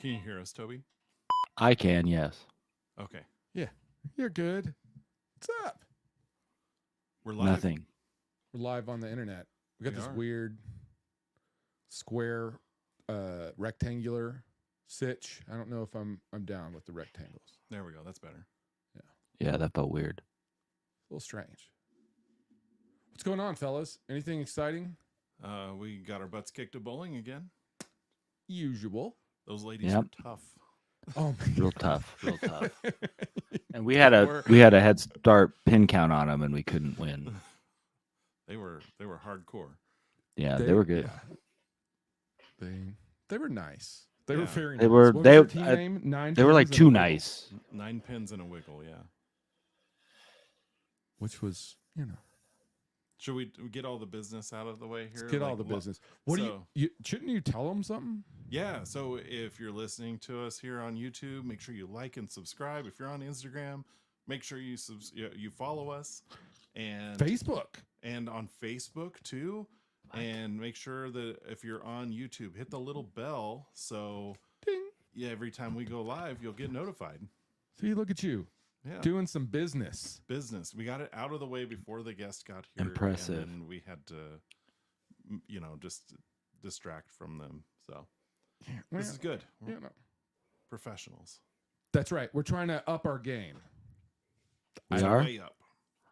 Can you hear us, Toby? I can, yes. Okay. Yeah, you're good. What's up? We're live. Nothing. We're live on the internet. We got We this are. weird square, rectangular sitch. I don't know if I'm down with the rectangles. There we go. That's better. Yeah, that felt weird. A little strange. What's going on, fellas? Anything exciting? We got our butts kicked at bowling again. Usual. Those ladies Yep. were tough. Oh, man. Real tough, real tough. And we had a head start pin count on them, and we couldn't win. They were hardcore. Yeah, they were good. Yeah. They were nice. They were Yeah. very nice. They were- What was they- their team I- name? Nine They were like Pins too and a Wiggle? nice. 9 pins and a wiggle. Yeah. Which was, Should we get all the business out of the way here? let's get all Like, the what- business. What do so- you shouldn't you tell them something? Yeah. So if you're listening to us here on YouTube, make sure you like and subscribe. If you're on Instagram, make sure you you follow us, and Facebook. and on Facebook too. And make sure that if you're on YouTube, hit the little bell so Ding. every time we go live, you'll get notified. See, look at you Yeah. doing some business. Business. We got it out of the way before the guest got here. Impressive. And then we had to, just distract from them. So Yeah, this is good. We're you know. professionals. That's right. We're trying to up our game. We So are? way up.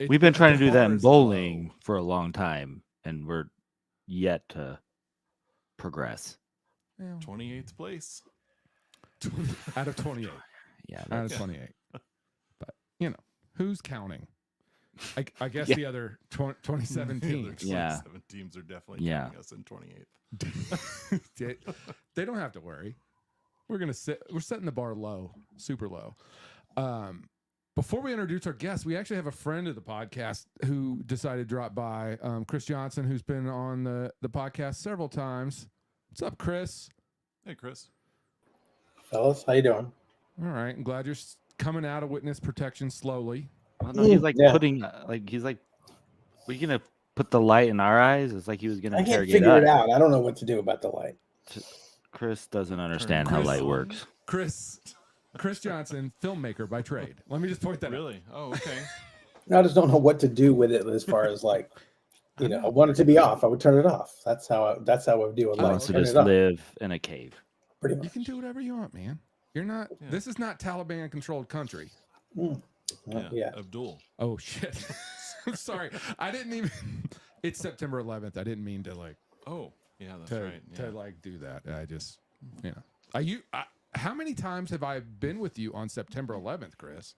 We've been trying to do that bar in is bowling low. for a long time, and we're yet to progress. Yeah, 28th place. out of 28. Yeah, Out that's, of 28. But, who's counting? I guess Yeah. the other 27 teams. Yeah. 27 teams are definitely Yeah. counting us in 28th. they don't have to worry. We're setting the bar low, super low. Before we introduce our guest, we actually have a friend of the podcast who decided to drop by, Chris Johnson, who's been on the podcast several times. What's up, Chris? Hey, Chris. Fellas, how you doing? All right, I'm glad you're coming out of witness protection slowly. well, no, he's like Yeah. putting, he's like, we're you gonna put the light in our eyes. It's like he was gonna I can't interrogate figure us. it out. I don't know what to do about the light. Chris doesn't understand how Chris- light works. Chris Johnson, filmmaker by trade. Let me just point that out. Really? Oh, okay. I just don't know what to do with it as far as like, I want it to be off. I would turn it off. That's how I would deal with Oh, light. Wants to Turn just it off, live in a cave. pretty You much. can do whatever you want, man. You're not. Yeah. This is not Taliban controlled country. Yeah. Abdul. Oh shit. Sorry, I didn't even. It's September 11th. I didn't mean to Oh, yeah, that's to right. Yeah. do that. I just how many times have I been with you on September 11th, Chris?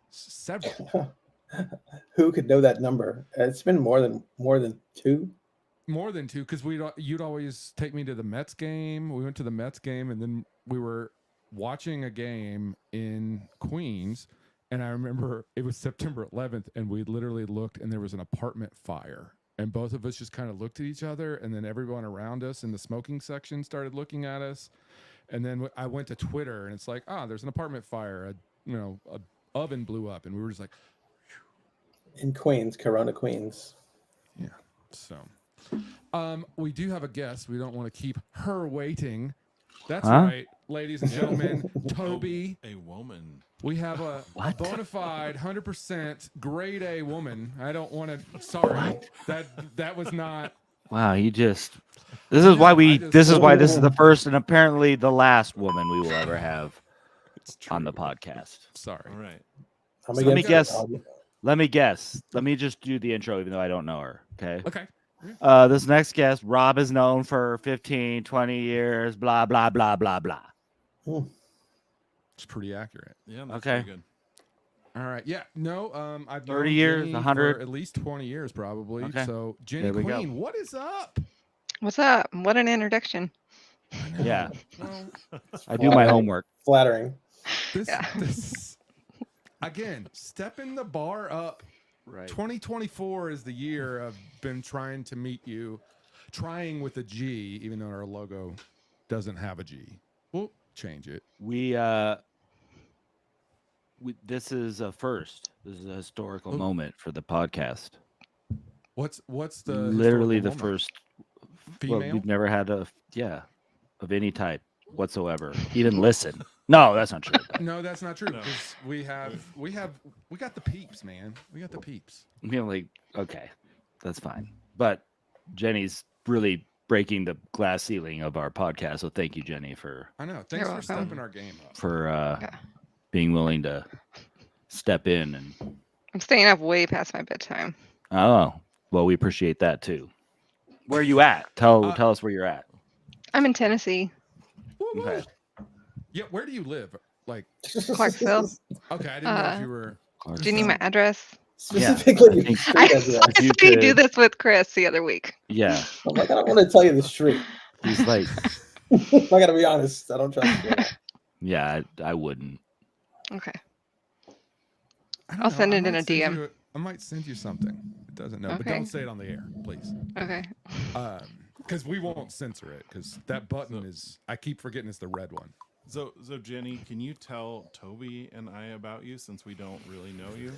Several. Who could know that number? It's been more than two. More than two, because you'd always take me to the Mets game. We went to the Mets game, and then we were watching a game in Queens, and I remember it was September 11th, and we literally looked, and there was an apartment fire, and both of us just kind of looked at each other, and then everyone around us in the smoking section started looking at us, and then I went to Twitter, and it's like, there's an apartment fire, a oven blew up, and we were just like, In Queens, Corona, Queens. yeah. So, we do have a guest. We don't want to keep her waiting. That's Huh? right, ladies and gentlemen. Toby, A woman. we have a What? bona fide 100% grade A woman. I don't want to. Sorry, that was not. Wow, you just. This is why This is why this is the Oh. first and apparently the last woman we will ever have It's true. on the podcast. Sorry. All right. I'm So let me against it. guess. Let me guess. Let me just do the intro, even though I don't know her. Okay. Okay. This next guest, Rob, is known for 15, 20 years, blah, blah, blah, blah, blah. It's pretty accurate. Yeah, that's Okay. pretty good. All right. Yeah. No. I've 30 known years, Jenny 100? for at least 20 years, probably. Okay. So, Jenny There we go. Queen, what is up? What's up? What an introduction. I know. Yeah. Well, I do my homework. Flattering. this again, stepping the bar up. Right. 2024 is the year I've been trying to meet you, trying with a G, even though our logo doesn't have a G. We'll change it. This is a first. This is a historical Oh. moment for the podcast. What's the Literally the historical moment? first. Female? Well, we've never had of any type whatsoever. He didn't listen. No, that's not true. No, that's not true. No. Because we got the peeps, man. We got the peeps. Okay, that's fine. But Jenny's really breaking the glass ceiling of our podcast. So thank you, Jenny, for I know. You're Thanks for welcome. stepping our game up. for being willing to step in. And I'm staying up way past my bedtime. oh, well, we appreciate that too. Where are you at? Tell us where you're at. I'm in Tennessee, Okay. Yeah, where do you live? Like, Clarksville. okay, I didn't know if you were. Do you need my address? Specifically, Yeah. street I address. saw you you do could- this with Chris the other week. Yeah. I'm like, I don't want to tell you the street. He's like, I gotta be honest. I don't trust you. yeah, I wouldn't. Okay. I don't I'll know, send I it in might a send DM. you I might send you something. It doesn't know, but Okay. don't say it on the air, please. Okay. Because we won't censor it. Because that button is. I keep forgetting it's the red one. So Jenny, can you tell Toby and I about you since we don't really know you?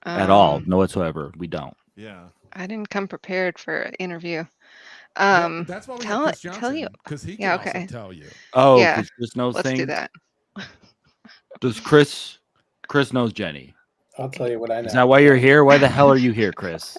At all. No whatsoever. We don't. Yeah. I didn't come prepared for an interview. Well, that's why we tell have Chris it- tell Johnson. you- Because he can Yeah, also okay. tell you. Oh, Yeah, because Chris knows Let's things. do that. Does Chris knows Jenny? I'll tell you what I know. Is that why you're here? Why the hell are you here, Chris?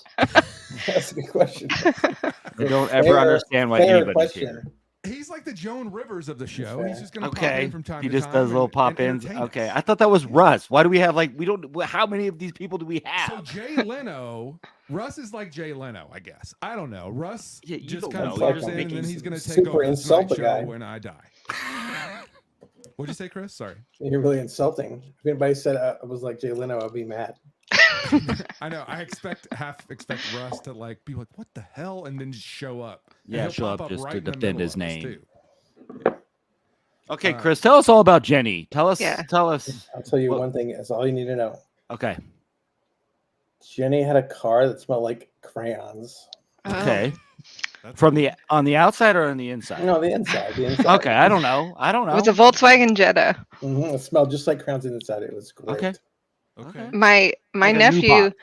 That's a good question. I don't ever Fair- understand why Fair anybody's question. here. He's like the Joan Rivers of the show. Fair. He's just gonna pop Okay, in from time he to just time. does little and pop-ins. entertain Okay, us. I thought that was Russ. Why do we have we don't? How many of these people do we So have? Jay Leno, Russ is like Jay Leno, I guess. I don't know. Russ Yeah, you just don't kind know. of You're pops just in and then making he's going to take super over the insult Tonight the guy. Show when I die. What'd you say, Chris? Sorry. You're really insulting. If anybody said I was like Jay Leno, I'd be mad. I know. I expect Russ to like be like, "What the hell?" and then just show up. And Yeah, he'll show pop up just right to in the defend middle his of us, name. too. Okay, Chris, tell us all about Jenny. Tell us. Yeah. Tell us. I'll tell you Well- one thing. That's all you need to know. Okay. Jenny had a car that smelled like crayons. Oh, Okay. That's From the on the outside or on the inside? No, the inside. The inside. Okay, I don't know. I don't It know. was a Volkswagen Jetta. It smelled just like crayons inside. It was great. Okay. okay. My Like a new nephew pop.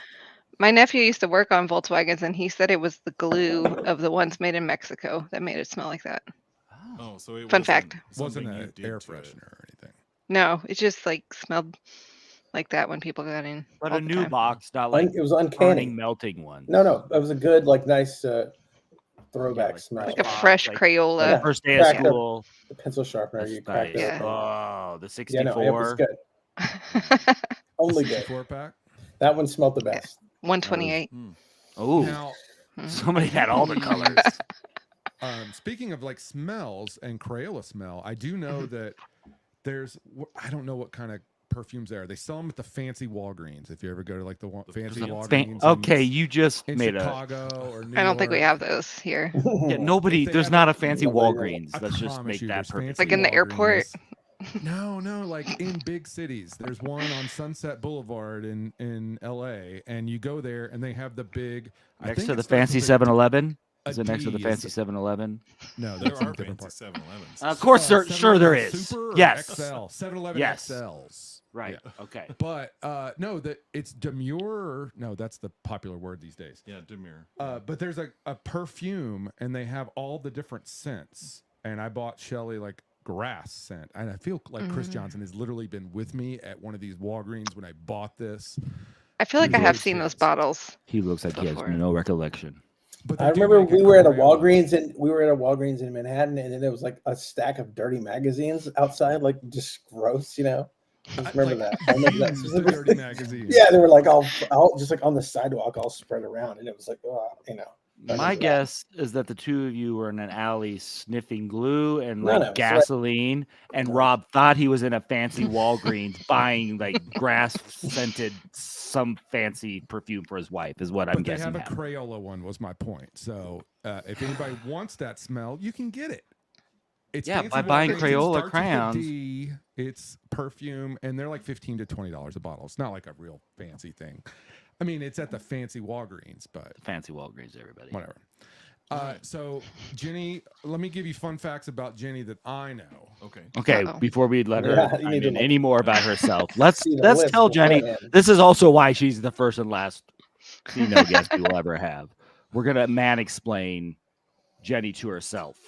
my nephew used to work on Volkswagens, and he said it was the glue of the ones made in Mexico that made it smell like that. Oh, so it Fun wasn't fact. Wasn't something you an did air to it. freshener or anything. No, it just like smelled like that when people got in. But all a the new time. box, not like It was uncanny. burning, melting one. No, it was a good, like, nice throwback like smell. Like a box, fresh like- Crayola. Yeah. First day of Crack the- school. The pencil sharpener, That's you cracked nice. it. Yeah. Oh, the Yeah, no, it was 64. good. Only good. 64 pack. That one smelled the best. 128. Oh, Now, somebody had all the colors. speaking of like smells and Crayola smell, I do know that I don't know what kind of perfumes there are. They sell them at the fancy Walgreens. If you ever go to like the fancy fancy- Walgreens, Okay, you just in made Chicago or New I don't think we York. have those here. Yeah, nobody. If they There's have not a fancy Nobody- Walgreens. I Let's just promise make you, that there's perfect. fancy Like in the airport. Walgreens. No, like in big cities. There's one on Sunset Boulevard in LA, and you go there and they have the big I Next think to it the starts fancy with a 7-Eleven. a Is it next to the D, fancy is 7-Eleven? No, There that's in a are different fancy part. 7-Elevens. Of course, sure there 7-Eleven is. Super or Yes. XL. 7-Eleven Yes. XLs. Right. Yeah. Okay. But no, that it's demure. No, that's the popular word these days. Yeah, demure. But there's a perfume, and they have all the different scents. And I bought Shelly like grass scent, and I feel like Chris Johnson has literally been with me at one of these Walgreens when I bought this. I feel like I Really have seen those serious. bottles. He looks like he has Before. no recollection. But I they do remember make we were at a Crayola. Walgreens in Manhattan, and then there was like a stack of dirty magazines outside, like just gross, you know. I just remember Like, that. I remember that the specifically. dirty magazines. Yeah, they were like all just like on the sidewalk, all spread around, and it was like, oh, you know. I My remember that. guess is that the two of you were in an alley sniffing glue and No, like no, so I- gasoline, and Rob thought he was in a fancy Walgreens buying like grass scented some fancy perfume for his wife. Is what I'm But they guessing. have a happened. Crayola one. Was my point. So if anybody wants that smell, you can get it. It's Yeah, fancy by buying Walgreens. It Crayola starts with a crayons. D. It's perfume, and they're like $15 to $20 a bottle. It's not like a real fancy thing. I mean, it's at the fancy Walgreens, but Fancy Walgreens, everybody. whatever. So Jenny, let me give you fun facts about Jenny that I know. Okay. Okay, Uh-oh. before we let her Yeah, you chime need to in look- any more about herself, let's See the let's list tell Jenny. beforehand. This is also why she's the first and last female guest we will ever have. We're gonna man explain Jenny to herself.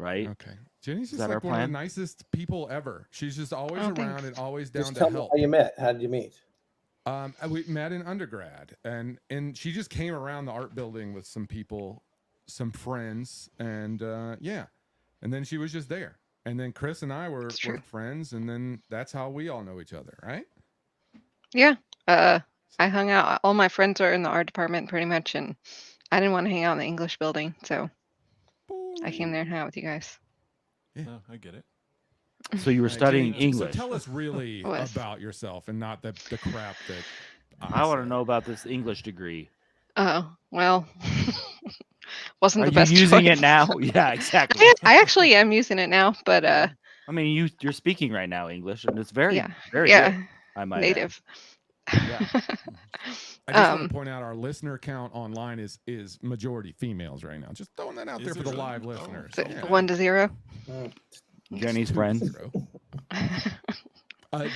right? Okay. Jenny's Is just that like our one of the plan? nicest people ever. She's just always Oh, around thanks. and always down Just to tell me help. how you met. How did you meet? We met in undergrad, and she just came around the art building with some people, some friends, and yeah, and then she was just there. And then Chris and I were It's true. friends, and then that's how we all know each other, right? Yeah. I hung out. All my friends are in the art department pretty much, and I didn't want to hang out in the English building, so I came there and hung out with you guys. Yeah. No, I get it. So you were All right, studying Jenny, English. So tell us really Was. about yourself and not the crap that I want to said. know about this English degree. Oh, well, wasn't Are the you best using choice. it now? Yeah, exactly. I actually am using it now, but I mean, you're speaking right now English, and it's very, yeah, very yeah, good. I might add. native. Yeah. I just want to point out our listener count online is majority females right now. Just throwing that out Is there for it the really? live Oh, listeners. So, yeah. 1 to 0. Mm. Jenny's friend. 2-0.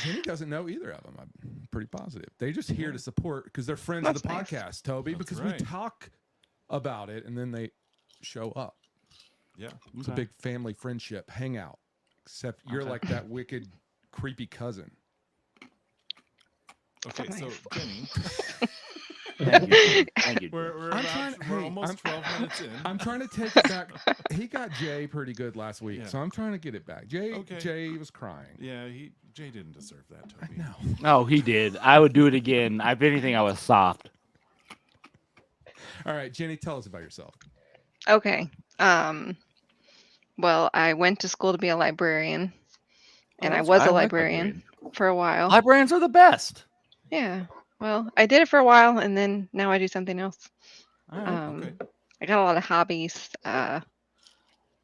Jenny doesn't know either of them. I'm pretty positive. They're just here to support because they're friends of That's the nice. podcast, Toby, That's because right. we talk about it and then they show up. Yeah. It's a big family friendship hangout, except you're Okay. like that wicked, creepy cousin. Okay, so nice. Jenny, Thank you. Thank you. we're I'm about, trying- we're hey, almost 12 minutes in. I'm trying to take it back. He got Jay pretty good last week, Yeah. so I'm trying to get it back. Jay Okay. was crying. Yeah, Jay didn't deserve that, Toby. No. Oh, he did. I would do it again. If anything, I was soft. All right, Jenny, tell us about yourself. Okay. Well, I went to school to be a librarian, and I that's was right. a I like librarian for a while. Librarians are the best. Yeah. Well, I did it for a while, and then now I do something else. All right. Okay. I got a lot of hobbies. I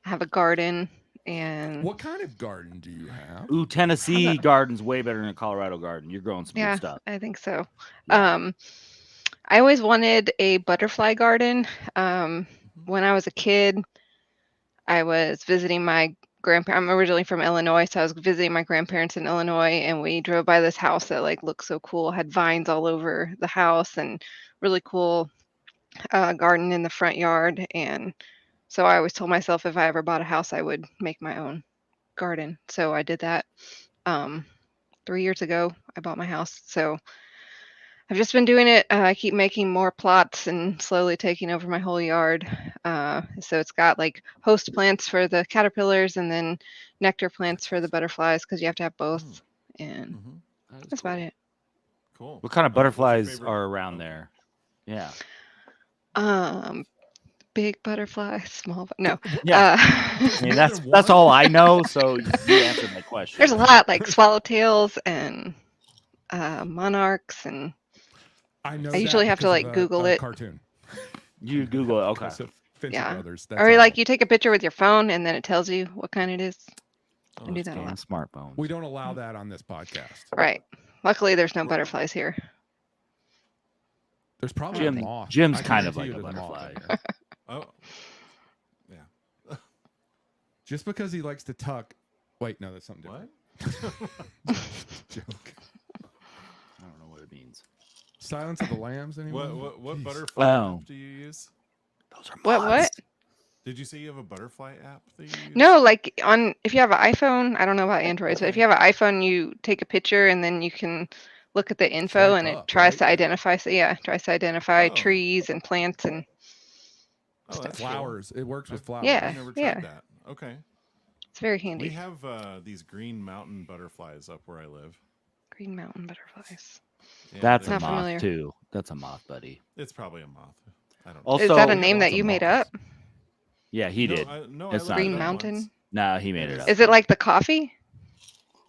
have a garden, and What kind of garden do you have? Ooh, Tennessee garden's way better than a Colorado garden. You're growing some yeah, good stuff. I think so. Yeah. I always wanted a butterfly garden. When I was a kid, I was visiting my grandparents. I'm originally from Illinois, so I was visiting my grandparents in Illinois, and we drove by this house that like looked so cool, had vines all over the house, and really cool garden in the front yard. And so I always told myself if I ever bought a house, I would make my own garden. So I did that. 3 years ago, I bought my house. So I've just been doing it. I keep making more plots and slowly taking over my whole yard. So it's got like host plants for the caterpillars and then nectar plants for the butterflies because you have to have both. And Mm-hmm. that's about it. Cool. What kind of What's your butterflies favorite- are around there? Yeah. Big butterfly, small. No. Yeah. I mean, more that's than one? all I know. So you answered my question. There's a lot like swallowtails and monarchs, and I know. I usually have to, because of like, Google a it. cartoon. You Google it. Okay. Because of Finch Yeah. Brothers. That's or all. like you take a picture with your phone and then it tells you what kind it is. Oh, I do that's that a And lot. smartphones. We don't allow that on this podcast. Right. Luckily, there's no butterflies here. There's probably Jim- a moth. Jim's I kind of guarantee like you a there's moth butterfly. in here. Oh. Yeah. Just because he likes to tuck. Wait, no, that's something What? different. Joke. I don't know what it means. Silence of the Lambs. Anyone? What Jeez. butterfly Oh. app do you use? Those are What? moths. Did you say you have a butterfly app that you use? No, like if you have an iPhone, I don't know about Androids, but if you have an iPhone, you take a picture and then you can look at the info Swipe and it up, tries right? to identify. So yeah, tries to identify Oh. trees and plants and Oh, that's cool. Flowers. It works with flowers. Yeah. I've never tried yeah. that. Okay. it's very We handy. have these green mountain butterflies up where I live. Green mountain butterflies. Yeah, That's they're- a Not moth familiar. too. That's a moth, buddy. It's probably a moth. I don't know. Also, Is that a we name have that lots you of made moths. up? Yeah, he did. No, It's I not looked Green it up Mountain? once. Nah, he made it up. Is it like the coffee?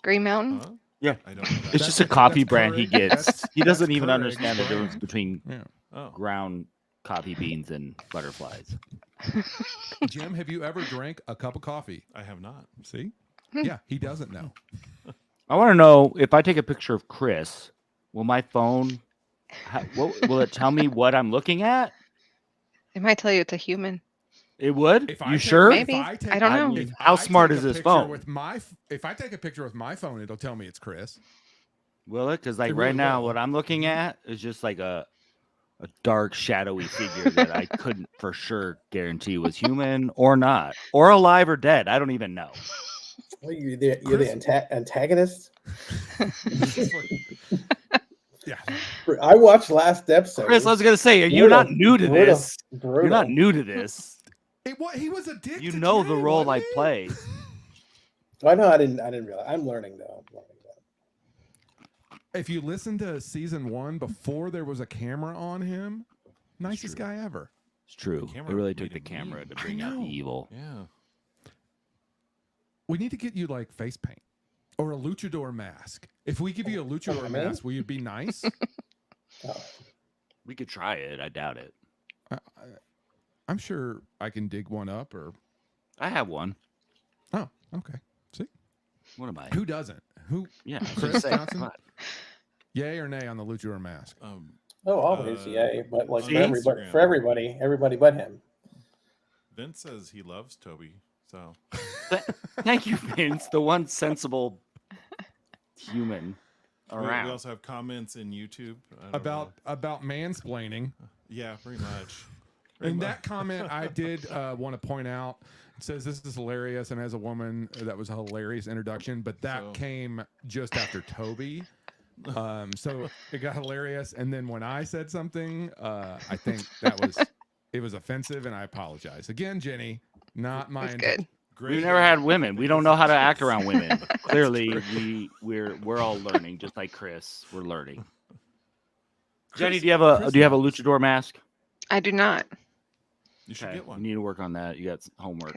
Green Mountain? Huh? Yeah. I don't know. That. It's just a coffee that's brand he Keurig. gets. That's- He doesn't that's even Keurig's understand the difference brand. between Yeah. Oh. ground coffee beans and butterflies. Jim, have you ever drank a cup of coffee? I have not. See? Hmm. Yeah, he doesn't know. I want to know if I take a picture of Chris, will my phone, will it tell me what I'm looking at? It might tell you it's a human. It would? If You take- sure? Maybe. if take- I don't know. mean, if how I smart take is a his picture phone? With if I take a picture with my phone, it'll tell me it's Chris. Will it? Because like It right really now, will. what I'm looking at is just like a a dark, shadowy figure that I couldn't for sure guarantee was human or not, or alive or dead. I don't even know. Well, you're the antagonist. Yeah. I watched last episode. Chris, I was gonna say, you're not new to this. You're not new to this. He was a dick. You to know Jay, the role I wasn't he? play. I know. I didn't realize. I'm learning though. If you listen to season 1 before there was a camera on him, nicest guy ever. It's true. It camera really made took the it camera mean. to bring out the evil. Yeah. We need to get you like face paint or a luchador mask. If we give you a luchador mask, will you be nice? We could try it. I doubt it. I'm sure I can dig one up or. I have one. Oh, okay. See? What am I? Who doesn't? Who? Yeah. Chris Johnson? Yay or nay on the luchador mask? Always, yay. But like on for everybody but him. Vince says he loves Toby. So Thank you, Vince. The one sensible human around. we also have comments in YouTube About mansplaining. Yeah, pretty much. In that comment, I did want to point out, it says this is hilarious, and as a woman, that was a hilarious introduction, but that came just after Toby. So it got hilarious, and then when I said something, I think it was offensive, and I apologize. Again, Jenny, not my Good. We've never had women. We don't know how to act around women. Clearly, we're all learning, just like Chris. We're learning. Jenny, do you have a luchador mask? I do not. You should Okay, get one. You need to work on that. You got homework.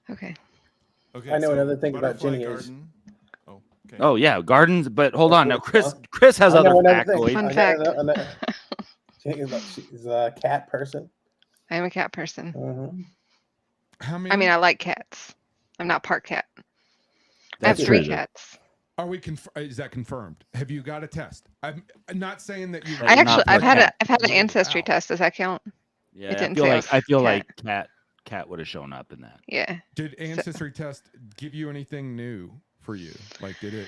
Okay. Okay. I know another thing about Butterfly Jenny is. Garden. Oh, okay. Oh yeah, gardens. But hold on now, Chris has I other know another factoids. thing. Fun I fact. know- She's a cat person. I am a cat person. Mm-hmm. How many? I mean, I like cats. I'm not part cat. I have That's 3 true. cats. Are we? Is that confirmed? Have you got a test? I'm not saying that you. I've had an ancestry test. Does that count? Yeah, It didn't I feel say like cat would have shown up in that. Yeah. Did ancestry test give you anything new for you? Like, did it?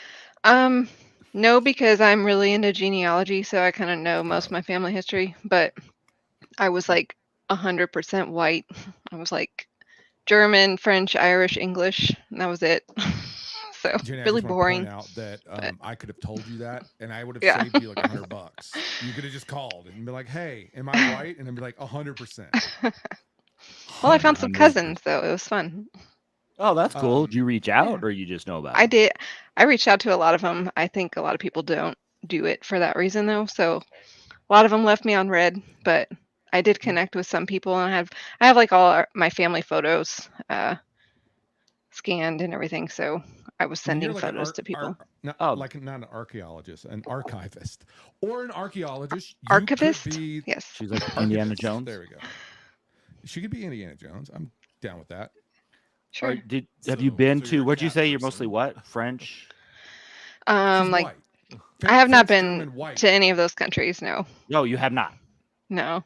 No, because I'm really into genealogy, so I kind of know most of my family history. But I was like 100% white. I was like German, French, Irish, English, and that was it. So Jenny, really I just boring. Want to point out that I could have told you that, and I would have Yeah. saved you like $100. You could have just called and be like, "Hey, am I white?" And I'd be like, 100%. Well, I found some cousins though. It was fun. Oh, that's cool. Did you reach out or you just know about I it? did. I reached out to a lot of them. I think a lot of people don't do it for that reason though. So a lot of them left me on red, but I did connect with some people, and I have like all my family photos scanned and everything. So I was sending You're like photos to people. Like not an archaeologist, an archivist, or an archaeologist. You Archivist? could be Yes. She's like Indiana archivist. Jones. There we go. She could be Indiana Jones. I'm down with that. Sure. Have you been so to? you're a What'd you cat say? You're person. mostly what? French? She's Like white. I have not French, been German, white. to any of those countries. No. No, you have not. No.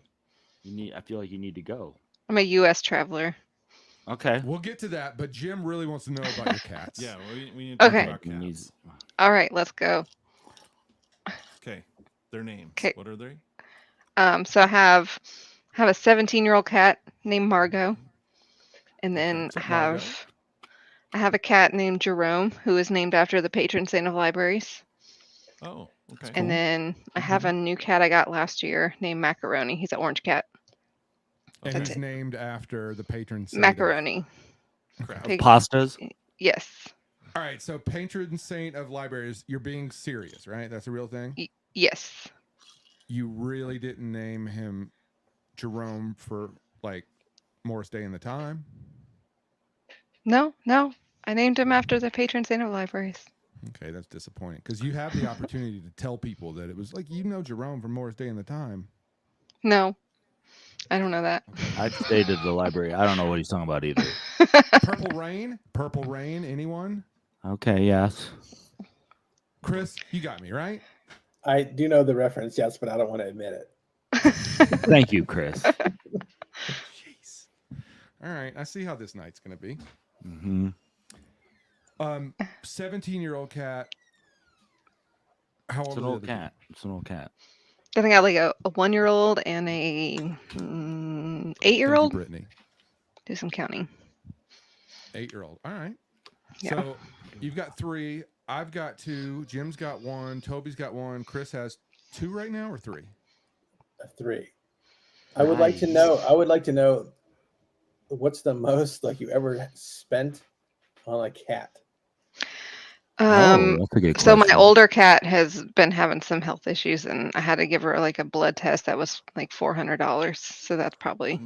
I feel like you need to go. I'm a U.S. traveler. Okay. We'll get to that, but Jim really wants to know about your cats. Yeah, we need to Okay. talk about cats. All right, let's go. Okay, their names. 'Kay. What are they? So I have a 17-year-old cat named Margot, and then What's I up, Margot? have a cat named Jerome, who is named after the patron saint of libraries. Oh, okay. And then I have a new cat I got last year named Macaroni. He's an orange cat. And That's he's it. named after the patron saint. Macaroni. Crap. Pig- Pastas. Yes. All right, so patron saint of libraries. You're being serious, right? That's a real thing. Yes. You really didn't name him Jerome for like Morris Day in the Time. No. I named him after the patron saint of libraries. Okay, that's disappointing because you have the opportunity to tell people that it was like Jerome from Morris Day in the Time. No. I don't know that. I'd stayed at the library. I don't know what he's talking about either. Purple Rain. Anyone? Okay. Yes. Chris, you got me right. I do know the reference, yes, but I don't want to admit it. Thank you, Chris. Jeez. All right, I see how this night's gonna be. Mm-hmm. 17-year-old cat. How old It's an are old the- cat. It's an old cat. Then I got like a 1-year-old and a Thank you, 8-year-old. Brittany. Do some counting. 8-year-old. All right. Yeah. So you've got 3. I've got 2. Jim's got 1. Toby's got 1. Chris has 2 right now, or 3? 3. I would like to know. I would like to know what's the most like you ever spent on a cat. That's a good So my question. older cat has been having some health issues, and I had to give her like a blood test that was like $400. So that's probably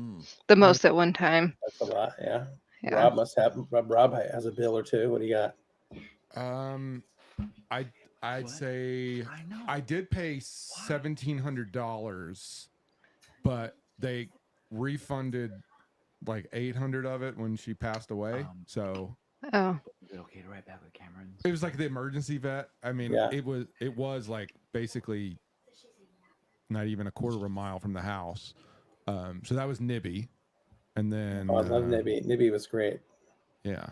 the most at one time. That's a lot. Yeah. Yeah. Rob must have. Rob has a bill or two. What do you got? I'd say I did pay $1,700, but they refunded like 800 of it when she passed away. So Oh, Is it okay to write back with Cameron? it was like the emergency vet. I mean, Yeah. it was like basically not even a quarter of a mile from the house. So that was Nibby, and then Oh, I love Nibby. Nibby was great. yeah,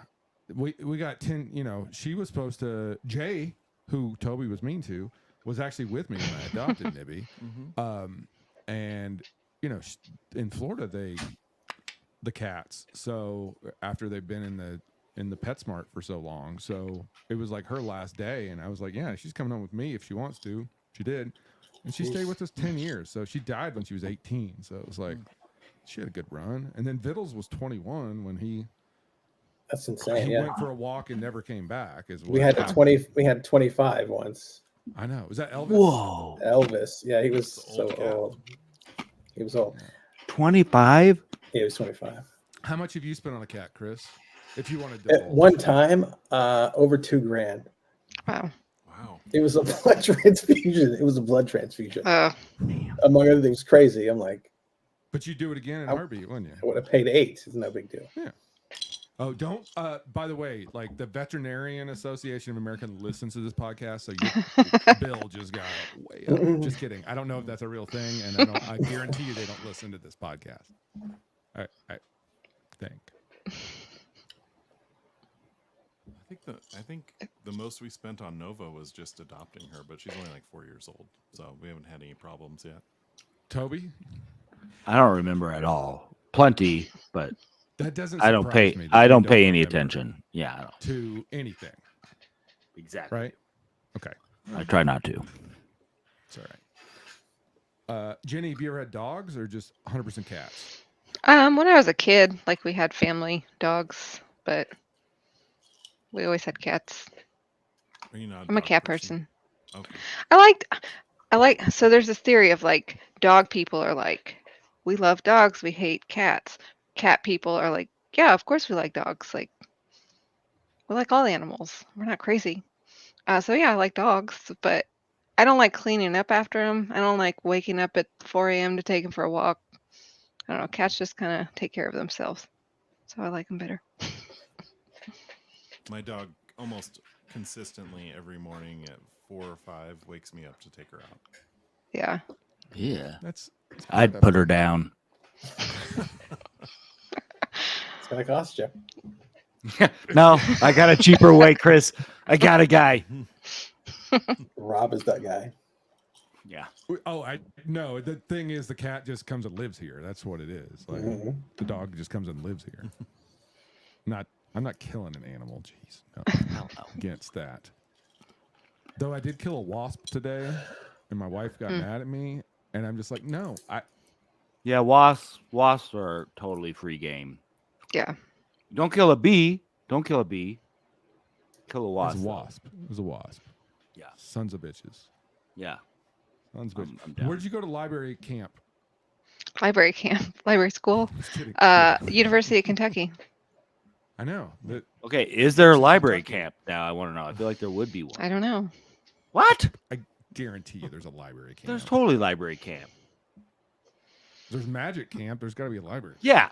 we got 10. You know, she was supposed to. Jay, who Toby was mean to, was actually with me when I adopted Nibby. And you know, in Florida, the cats. So after they've been in the PetSmart for so long, so it was like her last day, and I was like, yeah, she's coming home with me if she wants to. She did, and she stayed with us 10 years. So she died when she was 18. So it was like she had a good run. And then Vittles was 21 when he. That's insane. He Yeah. went for a walk and never came back. We had 25 once. I know. Was that Elvis? Whoa. Elvis. Yeah, he was That's so old cat. old. He was old. 25? Yeah, he was 25. How much have you spent on a cat, Chris? If you want to At divulge. one time, over $2,000. wow. Wow. It was a blood transfusion. It was a blood transfusion. Oh, Among other things, crazy. I'm like, But you'd do it again in a heartbeat, wouldn't you? I would have paid 8. It's no big deal. Yeah. Oh, don't. By the way, like the Veterinarian Association of America listens to this podcast, so your bill just got way up. Just kidding. I don't know if that's a real thing, and I guarantee you they don't listen to this podcast. I think. I think the most we spent on Nova was just adopting her, but she's only like 4 years old, so we haven't had any problems yet. Toby, I don't remember at all. Plenty, but that doesn't. I don't surprise pay. me that I you don't pay any remember attention. Yeah, I don't. to anything. Exactly. Right. Okay. I try not to. It's all right. Jenny, have you ever had dogs or just 100% cats? when I was a kid, like we had family dogs, but we always had cats. Are you not? I'm a cat person. Okay. I like. So there's this theory of like dog people are like, we love dogs, we hate cats. Cat people are like, yeah, of course we like dogs. Like, we like all animals. We're not crazy. So yeah, I like dogs, but I don't like cleaning up after them. I don't like waking up at 4 a.m. to take them for a walk. I don't know. Cats just kind of take care of themselves, so I like them better. My dog almost consistently every morning at 4 or 5 wakes me up to take her out. Yeah. Yeah. That's I'd put her down. It's going to cost you. No, I got a cheaper way, Chris. I got a guy. Rob is that guy. Yeah. Oh, I no. The thing is, the cat just comes and lives here. That's what it is. Like the dog just comes and lives here. I'm not killing an animal. Jeez, no. Against that. Though I did kill a wasp today, and my wife got mad at me, and I'm just like, no, Yeah, wasps are totally free game. Yeah. Don't kill a bee. Don't kill a bee. Kill a wasp. It was a wasp. It was a wasp. Yeah. Sons of bitches. Yeah. Sons of bitches. I'm down. Where did you go to library camp? Library camp, library school, Just kidding. University of Kentucky. I know. Okay, is there a library camp now? I want to know. I feel like there would be one. I don't know. What? I guarantee you there's a library camp. There's totally library camp. There's magic camp. There's got to be a library. Yeah. I'll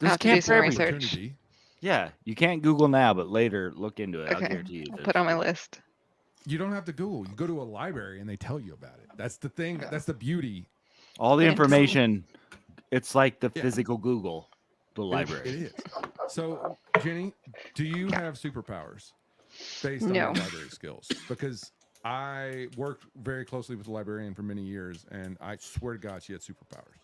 There's have to do camp some for research. everything. Opportunity. Yeah, you can't Google now, but later look into it. I'll Okay. guarantee you. I'll there's- put on my list. You don't have to Google. You go to a library and they tell you about it. That's the thing. That's the beauty. all the Yeah. information. It's like the Yeah. physical Google, the It library. is. So, Jenny, do you have superpowers based on No. your library skills? Because I worked very closely with the librarian for many years, and I swear to God, she had superpowers.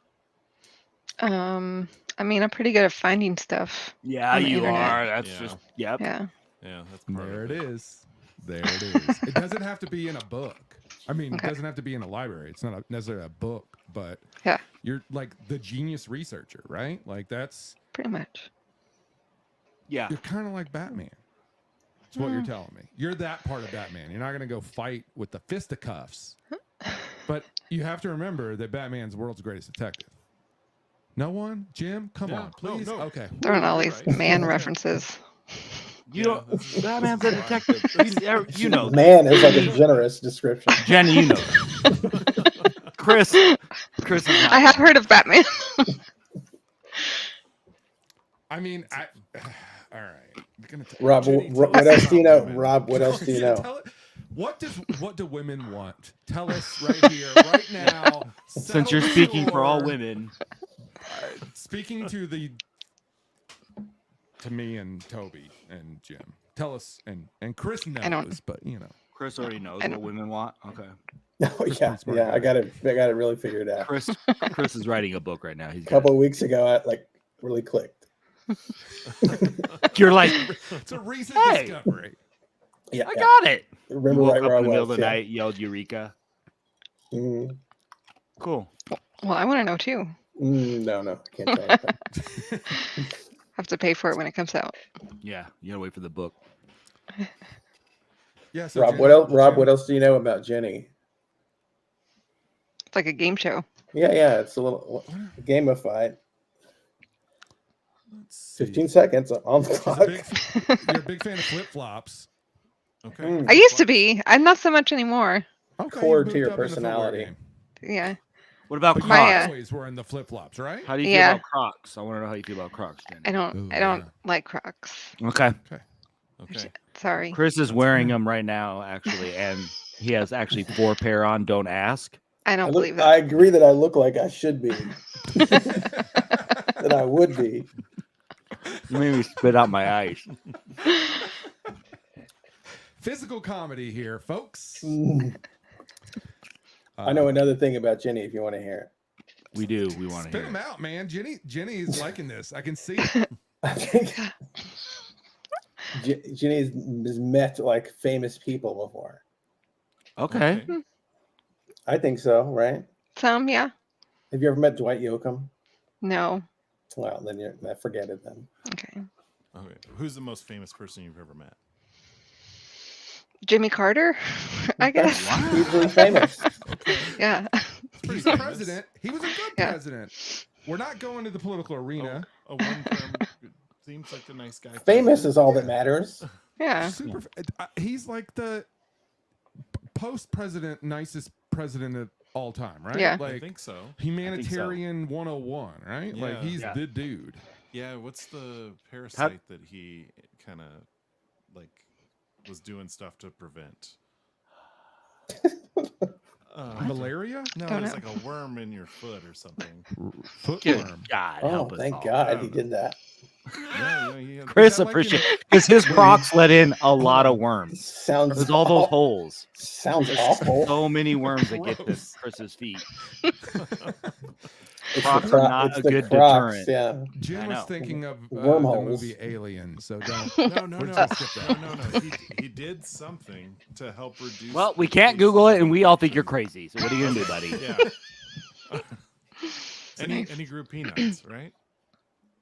I mean, I'm pretty good at finding stuff. Yeah, On the you internet. are. That's Yeah. just yep. Yeah. Yeah, that's part There of it is. There it is. It doesn't have to be in a book. I mean, Okay. it doesn't have to be in a library. It's not necessarily a book, but Yeah. you're like the genius researcher, right? Like that's Pretty much. Yeah. you're kind of like Batman. That's what you're telling me. You're that part of Batman. You're not going to go fight with the fisticuffs. But you have to remember that Batman's the world's greatest detective. No one? Jim? Come Yeah, on, please. no. Okay. Throwing all you're these right. man Yeah. references. You Yeah, don't. this is- Batman's a this is fine. detective. You know. Man is like a generous description. Jenny, you know. Chris is not. I have heard of Batman. I mean, all right. We're gonna Rob, Jenny, what tell us else do you about know? women. Rob, what else do you Yeah, know? what do women want? Tell us right here, right now. Since you're Settle the speaking for all score. women. Speaking to me and Toby and Jim. Tell us, and Chris I don't- knows, but you know. Chris already knows I what don't- women want. Okay. Oh yeah, smart yeah. guy. I got it really figured out. Chris is writing a book right now. He's A couple of weeks ago, I like really clicked. You're like, It's a recent Hey! discovery. Yeah, I yeah. got it. Remember You woke right up where I in the middle was. of the Yeah. night, yelled Eureka. Mm, Cool. Well, I want to know too. no, I can't tell you. Have to pay for it when it comes out. Yeah, you gotta wait for the book. Yeah. So Rob, Jenny- what else? Rob, Jim- what else do you know about Jenny? It's like a game show. Yeah. It's a little gamified. Let's see. 15 seconds on the She's clock. you're a big fan of flip flops. Okay. Mm. I used to be. I'm not so much anymore. Okay, Core you've to moved your up in the footwear personality. game. Yeah. What about But you Crocs? always were in the flip flops, right? How do you feel Yeah. about Crocs? I want to know how you feel about Crocs, Jenny. I don't. Ooh, I don't yeah. like Crocs. Okay. Okay. Sorry. Chris is wearing them right now, actually, and he has actually 4 pair on. Don't ask. I don't I believe I that. agree that I look like I should be, that I would be. You made me spit out my ice. Physical comedy here, folks. Mm. I know another thing about Jenny if you want to hear We do. We want to Spit hear. them it. out, man. Jenny is liking this. I can see it. it. I think Jenny has met like famous people before. Okay. I think so, right? Some, yeah. Have you ever met Dwight Yoakam? No. Well, then forget it then. Okay. Okay. Who's the most famous person you've ever met? Jimmy Carter, I guess. Hugely famous. Yeah. He's famous. president. He was a good Yeah. president. We're not going to the political arena. A one-term seems like a nice guy. Famous is all that matters. Yeah. Super. He's like the post-president nicest president of all time, right? Yeah. I Like think so. humanitarian 101, right? Like Yeah. he's Yeah. the dude. Yeah. What's the parasite that he kind of like was doing stuff to prevent? Malaria? No, Don't it's know. like a worm in your foot or something. Footworm. God Oh, help us thank all. God he did that. Yeah, he had- Chris Is that like appreciate because his Crocs let in a lot of worms. Sounds There's all those aw- holes. Sounds awful. So many worms that get Gross. to Chris's feet. It's Crocs the are not it's a the good Crocs, deterrent. Yeah. Jim I was know. thinking of the Wormholes. movie Alien, so don't. No. We're just gonna skip that. No. He did something to help reduce. Well, we the can't cases Google it, of and we all think infection. you're crazy. So what are you gonna do, buddy? Yeah. And he grew peanuts, right?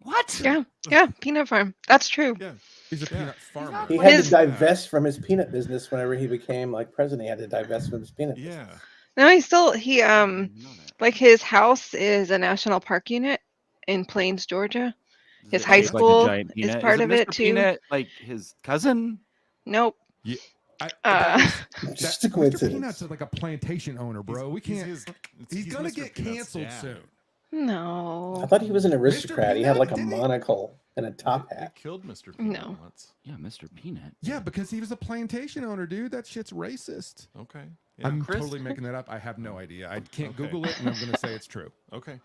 What? Yeah. Yeah. Peanut farm. That's true. Yeah. He's a peanut farmer. He had His- to divest from his peanut business whenever he became like president. He had to divest from his peanut business. Yeah. No, he I didn't know that. like his house is a national park unit in Plains, Georgia. Is His it high shaped like a school giant is peanut? part it of it, Mr. too. Peanut, like his cousin? Nope. That Just a Mr. coincidence. Peanut's like a plantation owner, bro. We can't. He's gonna Mr. get Peanut's canceled dad. soon. No. I thought he was an aristocrat. He had Peanut, like a didn't he? monocle and a top They hat. killed Mr. Peanut No. once. Yeah, Mr. Peanut. Yeah, because he was a plantation owner, dude. That shit's racist. Okay. Yeah. I'm Chris? totally making that up. I have no idea. I can't Okay. Google it, and I'm gonna say it's true Okay.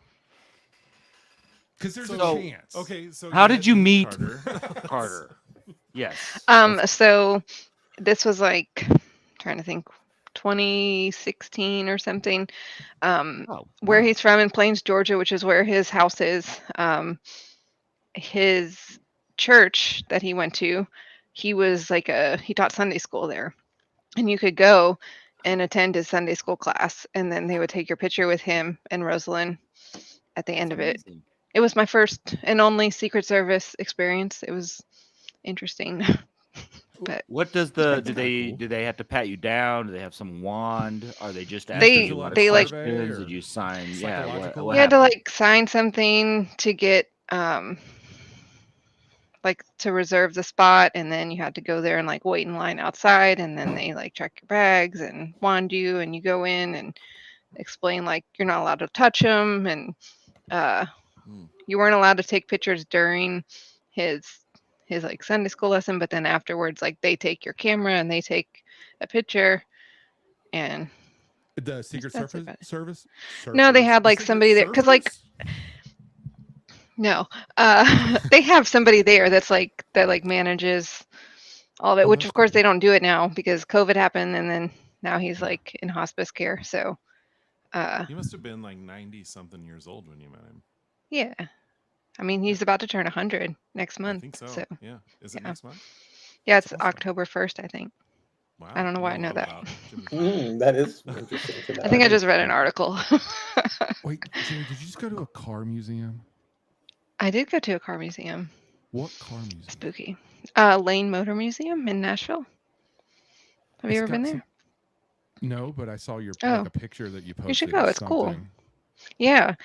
because there's So- a chance. Okay. So How had did you meet Carter? Carter? Yes. So this was like trying to think 2016 or something. Oh, Where wow. he's from in Plains, Georgia, which is where his house is. His church that he went to, he taught Sunday school there, and you could go and attend his Sunday school class, and then they would take your picture with him and Rosalind at the end of it. Amazing. It was my first and only Secret Service experience. It was interesting. But What does That's do kinda they cool. do they have to pat you down? Do they have some wand? Are they just They asking you a lot of they like questions? Did you sign? Yeah. psychological? What you had to happened? like sign something to get like to reserve the spot, and then you had to go there and like wait in line outside, and then they like check your bags and wand you, and you go in and explain like you're not allowed to touch them, and you weren't allowed to take pictures during his like Sunday school lesson, but then afterwards like they take your camera and they take a picture, and The Secret that's Service about it. Service. No, they Surfers? had The like Secret somebody there because like Surfers? no, they have somebody there that like manages all of it, Oh, which that's of course cool. they don't do it now because COVID happened, and then now he's Yeah. like in hospice care. So, He must have been like 90 something years old when you met him. yeah, I mean he's about to turn 100 next I month. think so. So Yeah. Is it yeah, next month? yeah, it's That's awesome. October 1st, I think. Wow. I don't know why I a know lot that. about Jimmy. That is interesting to know. I think I Wait, just read an article. wait, Jimmy, did you just go to a car museum? I did go to a car museum. What car museum? Spooky. Lane Motor Museum in Nashville. Have you It's ever been got there? No, but I saw your Oh, like a picture that you posted. you should or go. It's cool. something. Yeah.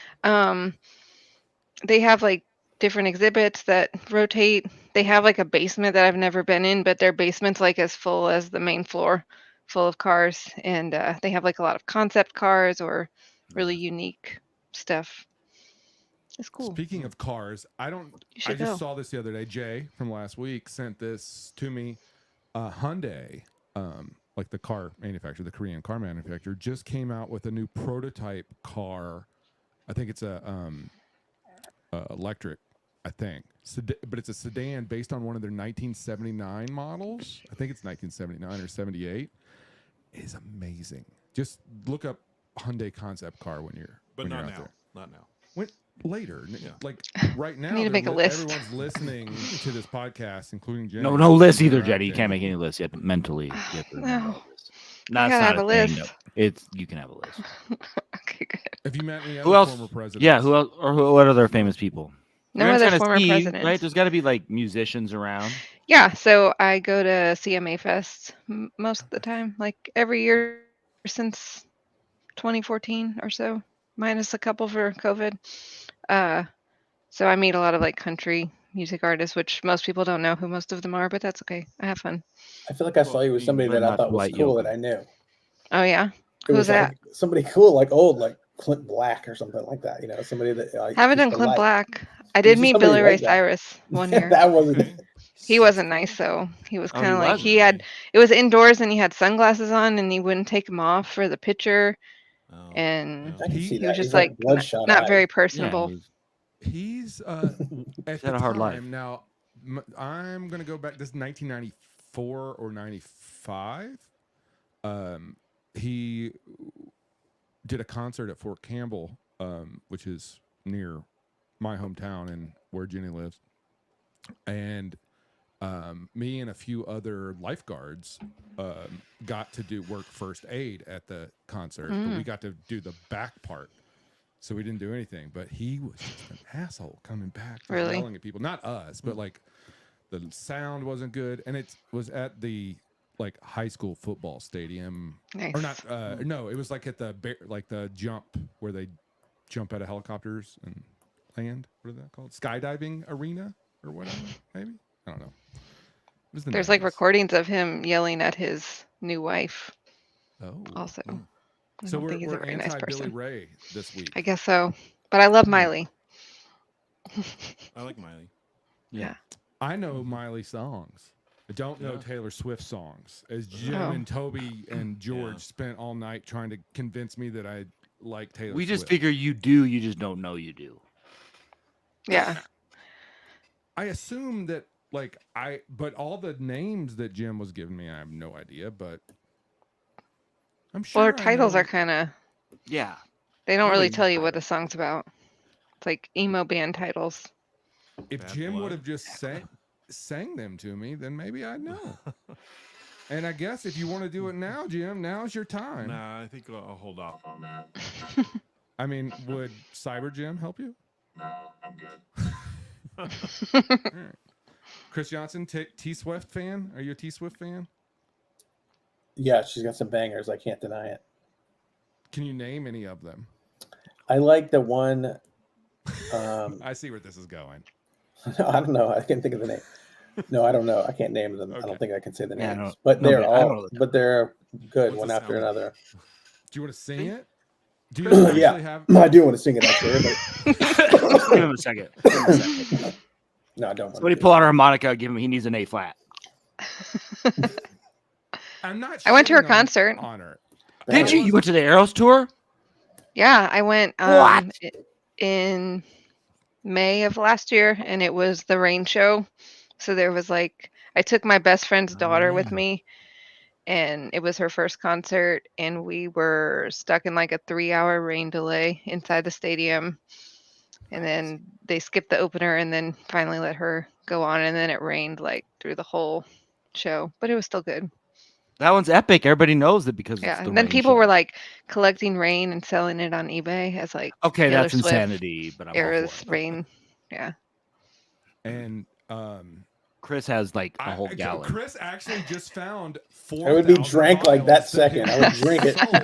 They have like different exhibits that rotate. They have like a basement that I've never been in, but their basement's like as full as the main floor, full of cars, and they have like a lot of concept cars or really unique stuff. It's cool. Speaking of cars, You I should just go. saw this the other day. Jay from last week sent this to me. Hyundai, like the car manufacturer, the Korean car manufacturer, just came out with a new prototype car. I think it's a electric, I think, but it's a sedan based on one of their 1979 models. I think it's 1979 or 78. It is amazing. Just look up Hyundai concept car when you're But when not you're out now. there. Not now. When later, Yeah. like right now, need to make a list. everyone's listening to this podcast, including Jenny. No list and either, they're out Jenny. You there. can't make any list. You have to mentally. You have to remember No. all this. I No, it's gotta not have a a thing. list. No. You can have a list. Okay, good. Have you met any Who other else? former presidents? Yeah. Who else? Or what other famous people? No We're other trying to former see, presidents. right? There's got to be like musicians around. Yeah, so I go to CMA Fest most of the time, like every year since 2014 or so, minus a couple for COVID. So I meet a lot of like country music artists, which most people don't know who most of them are, but that's okay. I have fun. I feel like I saw Well, you with you somebody meet that I Not thought was Dwight cool that Yoakam. I knew. Oh yeah, It who's was that? like somebody cool, like old, like Clint Black or something like that. You know, somebody that like Haven't just done to Clint like. Black. I It did was just meet somebody Billy Ray like that. Cyrus one year. That wasn't. Okay. He wasn't nice though. He was Oh, kind he of like wasn't? he had. It was indoors and he had sunglasses on and he wouldn't take them off for the picture, Oh, and yeah. I can see he was that. He's just like like bloodshot not eyes. very Yeah. personable. He's at had the a hard time life. now. I'm gonna go back. This is 1994 or 95. He did a concert at Fort Campbell, which is near my hometown and where Jenny lives. And me and a few other lifeguards got to do work first aid at the concert, but we got to do the back part. So we didn't do anything, but he was just an asshole coming back, just Really? yelling at people. Not us, but like the sound wasn't good, and it was at the like high school football stadium, Nice. or not? No, it was like at the jump where they jump out of helicopters and land. What is that called? Skydiving arena or whatever? Maybe, I don't know. It was the There's like 90s. recordings of him yelling at his new wife. Oh, Also, I so don't think he's a we're very nice anti Billy person. Ray this week. I guess so, but I love Miley. I like Miley. Yeah. I know Miley songs. I don't know Yeah. Taylor Swift songs. As Jim Oh. and Toby and George Yeah. spent all night trying to convince me that I like Taylor We just Swift. figure you do. You just don't know you do. Yeah, I assume that but all the names that Jim was giving me, I have no idea. But I'm sure. Well, their titles I are kind of. Yeah. They don't really Nobody tell knows you what the titles. song's about. It's like emo band titles. If Bad Jim would Blood. have just sang them to me, then maybe I'd know. And I guess if you want to do it now, Jim, now's your time. Nah, I think I'll hold off on that. I mean, would Cyber Jim help you? No, I'm good. All right. Chris Johnson, T Swift fan? Are you a T Swift fan? Yeah, she's got some bangers. I can't deny it. Can you name any of them? I like the one. I see where this is going. I don't know. I can't think of the name. No, I don't know. I can't name them. I Okay. don't think I can say the Yeah, names. no, but no, they're but I know all. that. But they're good What's one the after sound? another. Do you want to sing it? Do you actually Yeah. have? I do want to sing it actually, but Give him a second. Give him a second. no, I don't want Somebody to. pull out a harmonica. Give him. He needs an A flat. I'm not. I went to her shitting concert. on her. Did you? You went to the Eros tour? Yeah, I went What? in May of last year, and it was the rain show. So there was like, I took my best friend's daughter with yeah. me, and it was her first concert, and we were stuck in like a 3-hour rain delay inside the stadium. And then they skipped the opener and then finally let her go on, and then it rained like through the whole show, but it was still good. That one's epic. Everybody knows it because Yeah, it's the and then rain people show. were like collecting rain and selling it on eBay as like okay, Taylor that's Swift insanity. But I'm all era's for it. rain. Yeah. And Chris has like a whole gallon. Chris actually just found 4,000 I would be drank like that vials second. I would drink it. sold.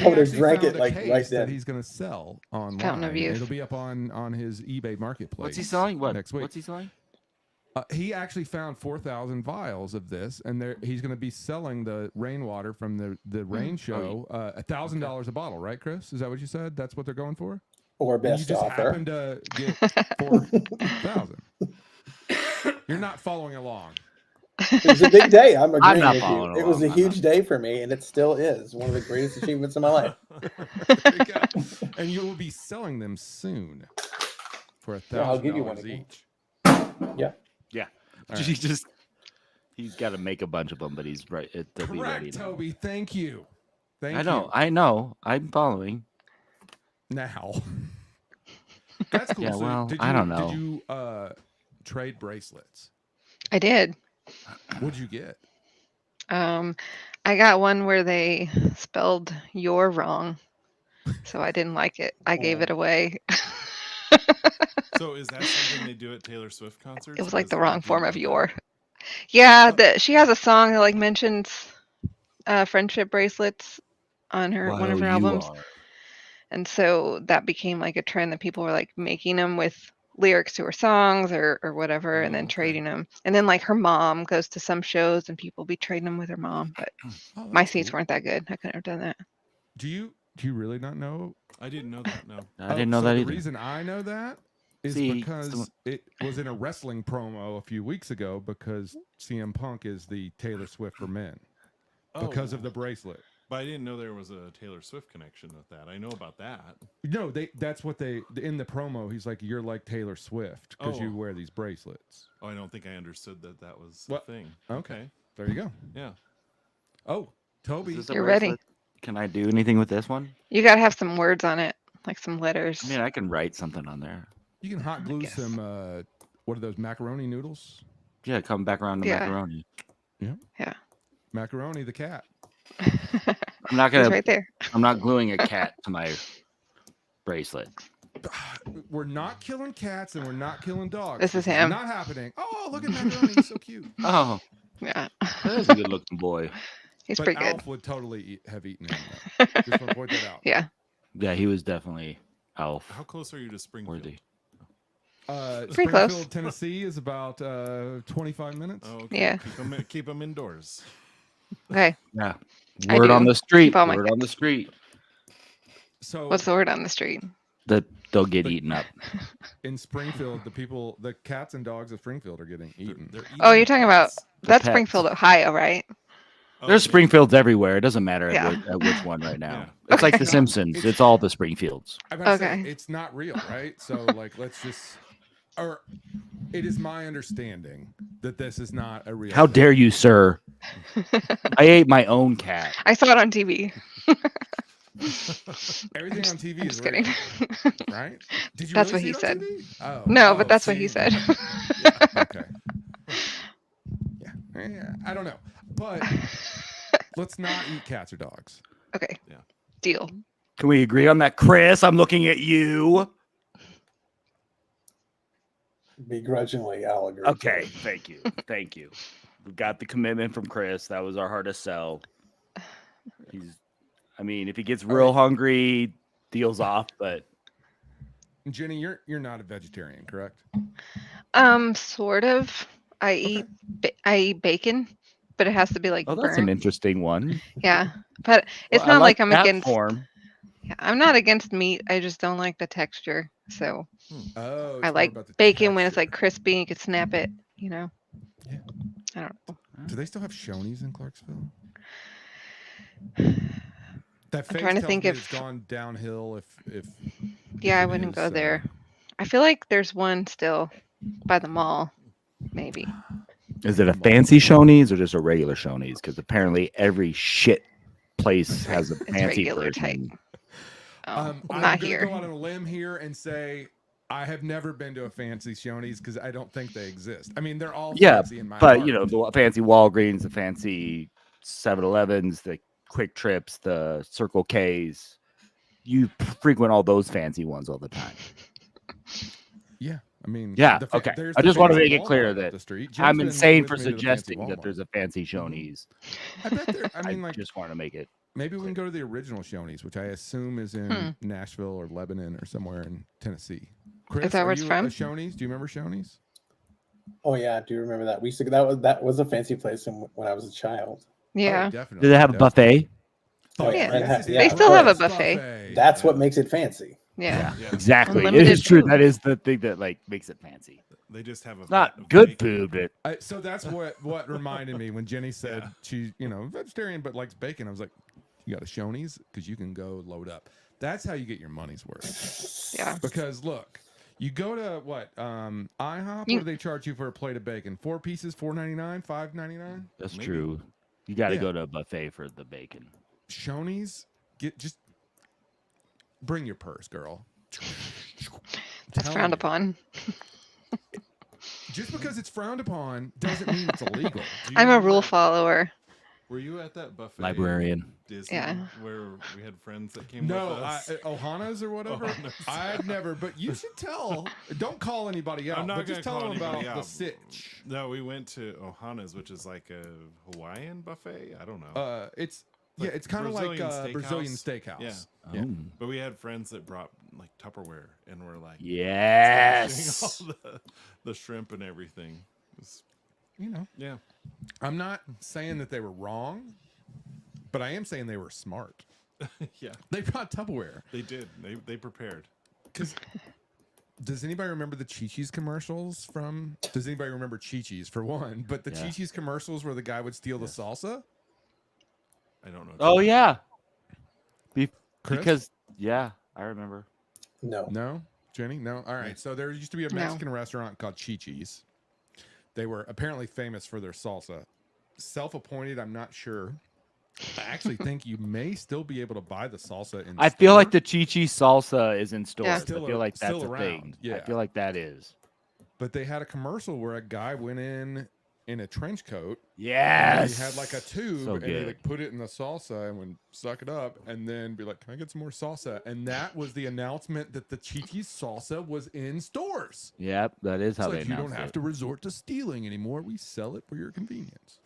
I would have He drank actually it found a like case right that then. he's going to sell online. Fountain of Youth. It'll be up on his eBay marketplace. What's he selling? What? next week? What's he selling? He actually found 4,000 vials of this, and he's going to be selling the rainwater from the rain show, $1,000 a bottle, right, Chris? Is that what you said? That's what they're going for? Or And you best just offer. happened to get 4,000. You're not following along. It was a big day. I'm agreeing not with following you. It was a along. I'm huge day for me, and it still is one of the greatest achievements of my life. There you go. And you will be selling them soon for Yeah, I'll give you one $1,000 again. each. Yeah. Yeah. All He right. just he's got to make a bunch of them, but he's right. They'll be ready Correct, now. Toby. Thank you. Thank I know. you. I know. I'm following. Now. That's cool. Yeah, So well, did I you, don't know. Did you trade bracelets? I did. What'd you get? I got one where they spelled "you're" wrong, so I didn't like it. I gave it away. So is that something they do at Taylor Swift concerts? It was like Is the it wrong you form know of that? "your." Yeah, she has a song that like mentions friendship bracelets on her one of her albums, and so that became like a trend that people were like making them with lyrics to her songs or whatever, and Oh, then okay. trading them. And then like her mom goes to some shows, and people be trading them with her mom. But Oh, my that's seats cool. weren't that good. I couldn't have done that. Do you really not know? I didn't know that. No. I didn't know so that the either. reason I know that is See, because it was in a wrestling promo a few weeks ago because CM Punk is the Taylor Swift for men because of the bracelet. But I didn't know there was a Taylor Swift connection with that. I know about that. No, that's what they in the promo. He's like, "You're like Taylor Swift because you Oh. wear these bracelets." Oh, I don't think I understood that was What? a thing. Okay, there you go. Yeah. Oh, Toby, Is this a You're ready. bracelet? Can I do anything with this one? You gotta have some words on it, like some letters. I mean, I can write something on there. you can hot glue guess. some. What are those macaroni noodles? Yeah, come back around to Yeah. macaroni. Macaroni the cat. I'm not It's gonna. right there. I'm not gluing a cat to my bracelet. We're not killing cats and we're not killing dogs. This is him. Not happening. Oh, look at macaroni. He's so cute. Oh, Yeah, that's a good looking boy. he's But pretty Alf good. would totally have eaten him. Though. Just want to point that out. Yeah, Yeah, he was definitely Alf How close are you to Springfield? worthy. Pretty close. Springfield, Tennessee is about 25 minutes. Oh, okay. Yeah. Keep them indoors. okay. Yeah. I Word do. on the street. Keep all my Word on the street So What's the word on the street? that they'll get But- eaten up. in Springfield, the cats and dogs of Springfield are getting eaten. They're Oh, eating you're talking about pets. that's pets. Springfield, Ohio, right? Oh, There's okay. Springfields everywhere. It doesn't matter Yeah. at which one right now. Yeah. It's like The Okay. Simpsons. It's all the Springfields. I'm about to say, Okay. it's not real, right? So like, let's just or It is my understanding that this is not a real. How thing. dare you, sir? I ate my own cat. I saw it on TV. Everything on TV I'm is just real, kidding. right? Did you That's really what see he it on said. TV? Oh, No, oh, but that's what he see? said. Okay. Yeah, I don't know, but let's not eat cats or dogs. Okay. Yeah. Deal. Can we agree on that, Chris? I'm looking at you. Begrudgingly, I'll agree. Okay, thank you. Thank you. We got the commitment from Chris. That was our hardest sell. I mean, if he gets real hungry, deals off, but Jenny, you're not a vegetarian, correct? Sort of. I eat bacon, but it has to be like oh, that's an burnt. interesting one. Yeah, but it's Well, I not like I'm that against. form. Yeah, I'm not against meat. I just don't like the texture. So Oh, I it's like more about the bacon when it's texture. like crispy. You could snap it. You know. Yeah. I don't know. Do they still have Shoney's in Clarksville? That face trying to tells think me if- it's gone downhill. If Yeah, I it wouldn't is, go there. I feel like there's one still by the mall. Maybe. Is it a fancy Shoney's or just a regular Shoney's? Because apparently every shit place has a It's fancy regular type. version. I'm not gonna here. go out on a limb here and say I have never been to a fancy Shoney's because I don't think they exist. I mean, they're all fancy in my but heart. you know, the fancy Walgreens, the fancy 7-Elevens, the Quick Trips, the Circle K's. You frequent all those fancy ones all the time. Yeah, I mean, Yeah, the okay. there's I the just want to fancy make it clear Walmart up that the street. Jim's I'm been insane with for me to the fancy suggesting that Walmart. there's a fancy Shoney's. I bet there. I I mean, like just want to make it. maybe we can go to the original Shoney's, which I assume is in Nashville or Lebanon or somewhere in Tennessee. Chris, that are where it's you from? a Shoney's? Do you remember Shoney's? Oh yeah, I do remember that. We used to that was a fancy place when I was a child. Yeah. Oh, definitely. Do they have a buffet? Oh, Yeah. yes, They still have a of course, buffet. That's what makes it fancy. Yeah. Yeah. Exactly. It Unlimited is true. food. That is the thing that like makes it fancy. They just have a It's vat not of good bacon. food, but So that's what reminded me when Jenny said Yeah. she's vegetarian but likes bacon. I was like, you got a Shoney's because you can go load up. That's how you get your money's worth. Yeah. Because look, you go to what IHOP. What You- do they charge you for a plate of bacon? 4 pieces, $4.99, $5.99. that's Maybe. true. You got to Yeah. go to a buffet for the bacon. Shoney's, just bring your purse, girl. That's Telling frowned you. upon. Just because it's frowned upon doesn't mean it's illegal. Do you I'm a remember rule that- follower. Were you at that buffet? Librarian. Disney, Yeah. where we had friends that came No, with us. Ohana's or whatever. Ohana's. I've never, but you should tell. Don't call anybody out. I'm not but just gonna tell call them about anybody the out. sitch. No, we went to Ohana's, which is like a Hawaiian buffet. I don't know. It's Like it's kind of like Brazilian Brazilian steakhouse. steakhouse. Yeah. Yeah. Oh. But we had friends that brought like Tupperware and were like Yes. smashing all the shrimp and everything. It was- You know, yeah. I'm not saying that they were wrong, but I am saying they were smart. Yeah. They brought Tupperware. They did. They prepared. Because does anybody remember the Chi-Chi's commercials from? Does anybody remember Chi-Chi's for one? But the Yeah. Chi-Chi's commercials where the guy would steal the salsa. I don't know. Oh yeah. Chris? Because yeah, I remember. No. No, Jenny, no. All right. So there used to be a No. Mexican restaurant called Chi-Chi's. They were apparently famous for their salsa. Self-appointed, I'm not sure. I actually think you may still be able to buy the salsa in. I feel like store, the Chi-Chi salsa is in stores. I Still feel like that's still a around, thing. I yeah. feel like that is. but they had a commercial where a guy went in a trench coat. Yes. He had like a tube, So and he good. like put it in the salsa and would suck it up, and then be like, "Can I get some more salsa?" And that was the announcement that the Chi-Chi's salsa was in stores. Yep, that is It's how they like you don't announce have it. to resort to stealing anymore. We sell it for your convenience.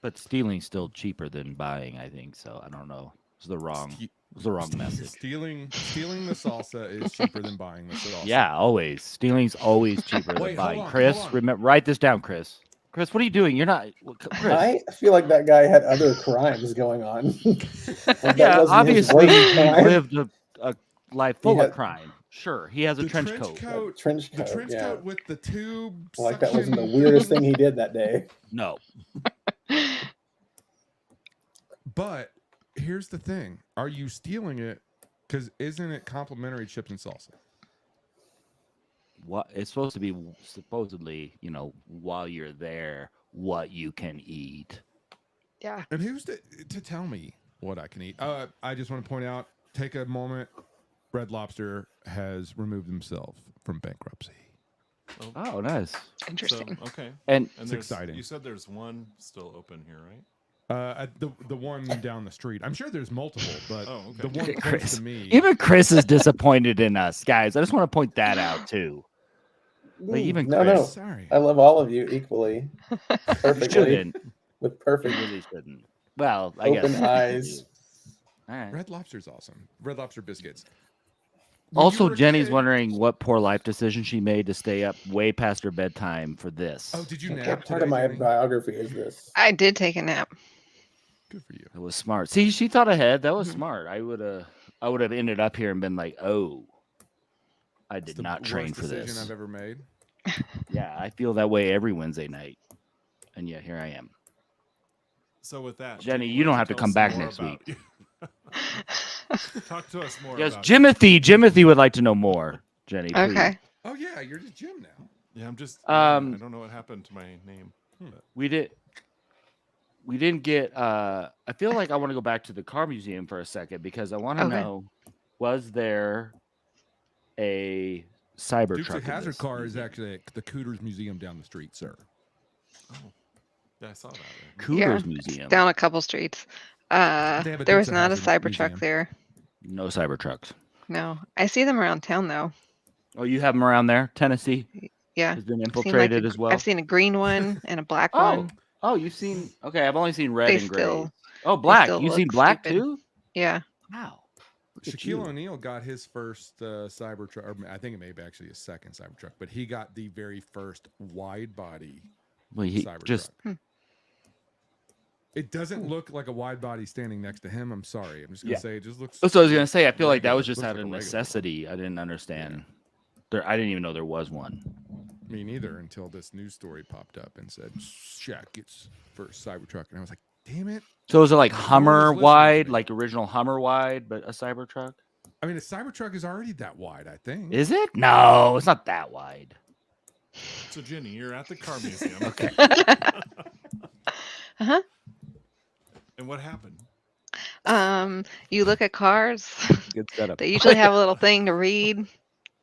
But stealing's still cheaper than buying, I think. So I don't know. It's the wrong. Ste- It's the wrong message. Stealing the salsa is cheaper than buying the salsa. Yeah, always. Stealing's always cheaper Wait, than hold buying. on, Chris, hold on. remember, write this down, Chris. Chris, what are you doing? You're not. Chris. I feel like that guy had other crimes going on. Like, that Yeah, wasn't his obviously worst he crime. lived a life full had- of crime. Sure, he has a The trench trench coat. coat. Trench The coat, trench yeah. coat with the tube. Like that wasn't the suction. weirdest thing he did that day. No, But here's the thing: are you stealing it? Because isn't it complimentary chips and salsa? what it's supposed to be supposedly, while you're there, what you can eat. Yeah. And who's to tell me what I can eat? I just want to point out, take a moment. Red Lobster has removed himself from bankruptcy. Oh, nice. Interesting. So, okay. And It's there's, exciting. You said there's one still open here, right? The one down the street. I'm sure there's multiple, but Oh, okay. the one close Chris, to me. even Chris is disappointed in us, guys. I just want to point that out too. Like even No, Chris, no. Sorry. I love all of you equally, you perfectly, shouldn't. with You perfect really shouldn't. Well, I guess. open eyes. All right. Red Lobster's awesome. Red Lobster biscuits. Also, were a Jenny's kid- wondering what poor life decision she made to stay up way past her bedtime for this. Oh, did you What nap part today, of my Jenny? biography is this? I did take a nap. Good for you. It was smart. See, she thought ahead. That was Mhm. smart. I would have ended up here and been like, oh, I It's did the not train worst for decision this. I've ever made. Yeah, I feel that way every Wednesday night. And yet here I am. So with that, Jenny, why you don't you have to tell come us back more next about- Talk to us more Yes, about Jimothy would like to know more. Jenny, please. Okay. Oh yeah, you're just Jim now. Yeah, I'm just. Um, I don't know what happened to my name. We didn't get I feel like I want to go back to the car museum for a second because I want to Okay. know, was there a Cybertruck? Dukes of in Hazzard this car is museum? actually at the Cooters Museum down the street, sir. Oh, yeah, I saw that. Cooters Museum. Down a couple streets. They have a There was Dukes of not a Hazzard Cybertruck museum. there. No Cybertrucks. No. I see them around town though. Oh, you have them around there? Tennessee Yeah. has been I've seen, infiltrated as well. I've seen a green one and a black Oh, one. oh, you've seen? Okay, I've only seen red They and gray. still- Oh, black. still You've seen look black stupid. too? Yeah. Wow. Look at you. Shaquille O'Neal got his first Cybertruck, or I think it may be actually his second Cybertruck, but he got the very first wide body Well, he Cybertruck. just It doesn't look like a wide body standing next to him. I'm sorry. I'm just gonna Yeah. say it just looks. That's what I was gonna say. I feel like that regular. was just Looks out like of a regular car. necessity. I didn't understand. There, I didn't even know there was one. Me neither until this news story popped up and said Shaq gets first Cybertruck, and I was like, damn it. So is it like No one was Hummer listening to wide, me. like original Hummer wide, but a Cybertruck? I mean, a Cybertruck is already that wide, I think. Is it? No, it's not that wide. So Jenny, you're at the car museum. Okay. Uh-huh. And what happened? You look at cars. Good setup. They usually have a little thing to read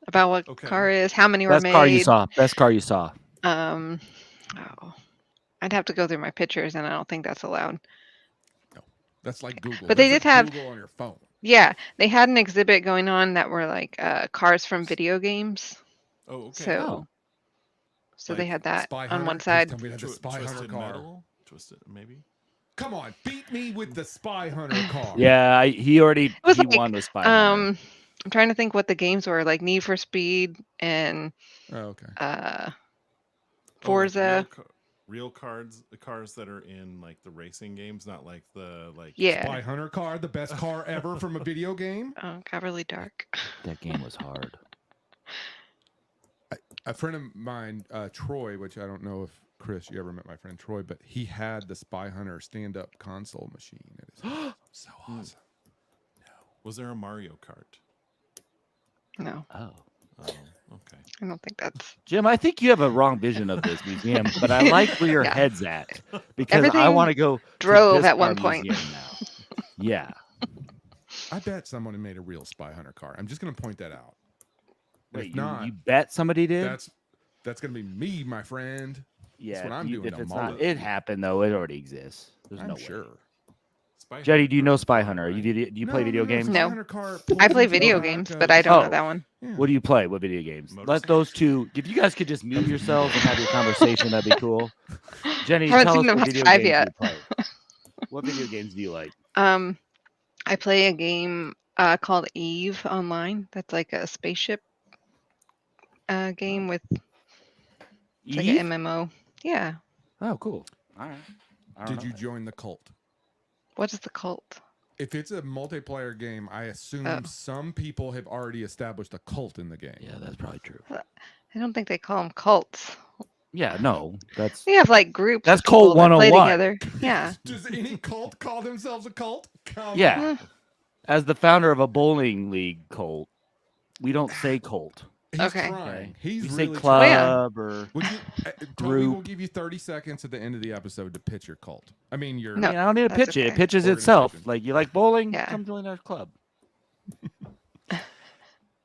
about what Okay. car is, how many were Best made. car you saw. Best car you saw. Oh, I'd have to go through my pictures, and I don't think that's allowed. That's like Google. But they That's did like have- Google on your phone. Yeah, they had an exhibit going on that were like cars from video games. Oh, okay. So, so they Like had that Spy on Hunter? one Please side. tell me they had the Spy Hunter Twisted car. Metal? Twisted, maybe. Come on, beat me with the Spy Hunter car. Yeah, he already was he like, won with Spy Hunter. I'm trying to think what the games were, like Need for Speed and Oh, okay. Oh, like Forza. real cars that are in like the racing games, not like the like. Yeah. Spy Hunter car, the best car ever from a video game. Oh, it got really dark. That game was hard. A friend of mine, Troy, which I don't know if Chris, you ever met my friend Troy, but he had the Spy Hunter stand-up console machine. It is so awesome. Was there a Mario Kart? No, Oh. Oh, okay. I don't think that's. Jim, I think you have a wrong vision of this museum, but I like where your Yeah. head's at because I Everything want to go to drove this at one car point. museum now. Yeah. I bet someone made a real Spy Hunter car. I'm just going to point that out. And Wait, if not, you bet somebody did? that's going to be me, my friend. Yeah, what if I'm you- doing If to it's Mullet. not, it happened though. It already exists. There's I'm no way. sure. Spy Jenny, Hunter do you know Car's Spy fun, Hunter? right? Do you play video games? Spy No. Hunter car I pulls play into video the games, back but of- I don't Oh. know that one. Yeah. What do you play? What video games? Let Motorcycle. those two. If you guys could just mute yourselves and have your conversation, that'd be cool. Jenny, Haven't tell us seen them what have video five games yet. you play. What video games do you like? I play a game called Eve online. That's like a spaceship game with it's like Eve? an MMO. Yeah. Oh, cool. All right. I don't Did know you that. join the cult? What is the cult? If it's a multiplayer game, I assume Oh. some people have already established a cult in the game. Yeah, that's probably true. I don't think they call them cults. Yeah, no, that's They have like groups. That's of people cult that play 101. together. Yeah. Does any cult call themselves a cult? Come yeah. on. Mm. As the founder of a bowling league cult, we don't say cult. He's Okay. trying. He's You really say trying. club or Would you, Toby will give you 30 seconds at the end of the episode to pitch your cult. I mean, your No. I don't need to that's pitch it. It okay. pitches itself. Organization. Like you like bowling? Yeah. Come join our club.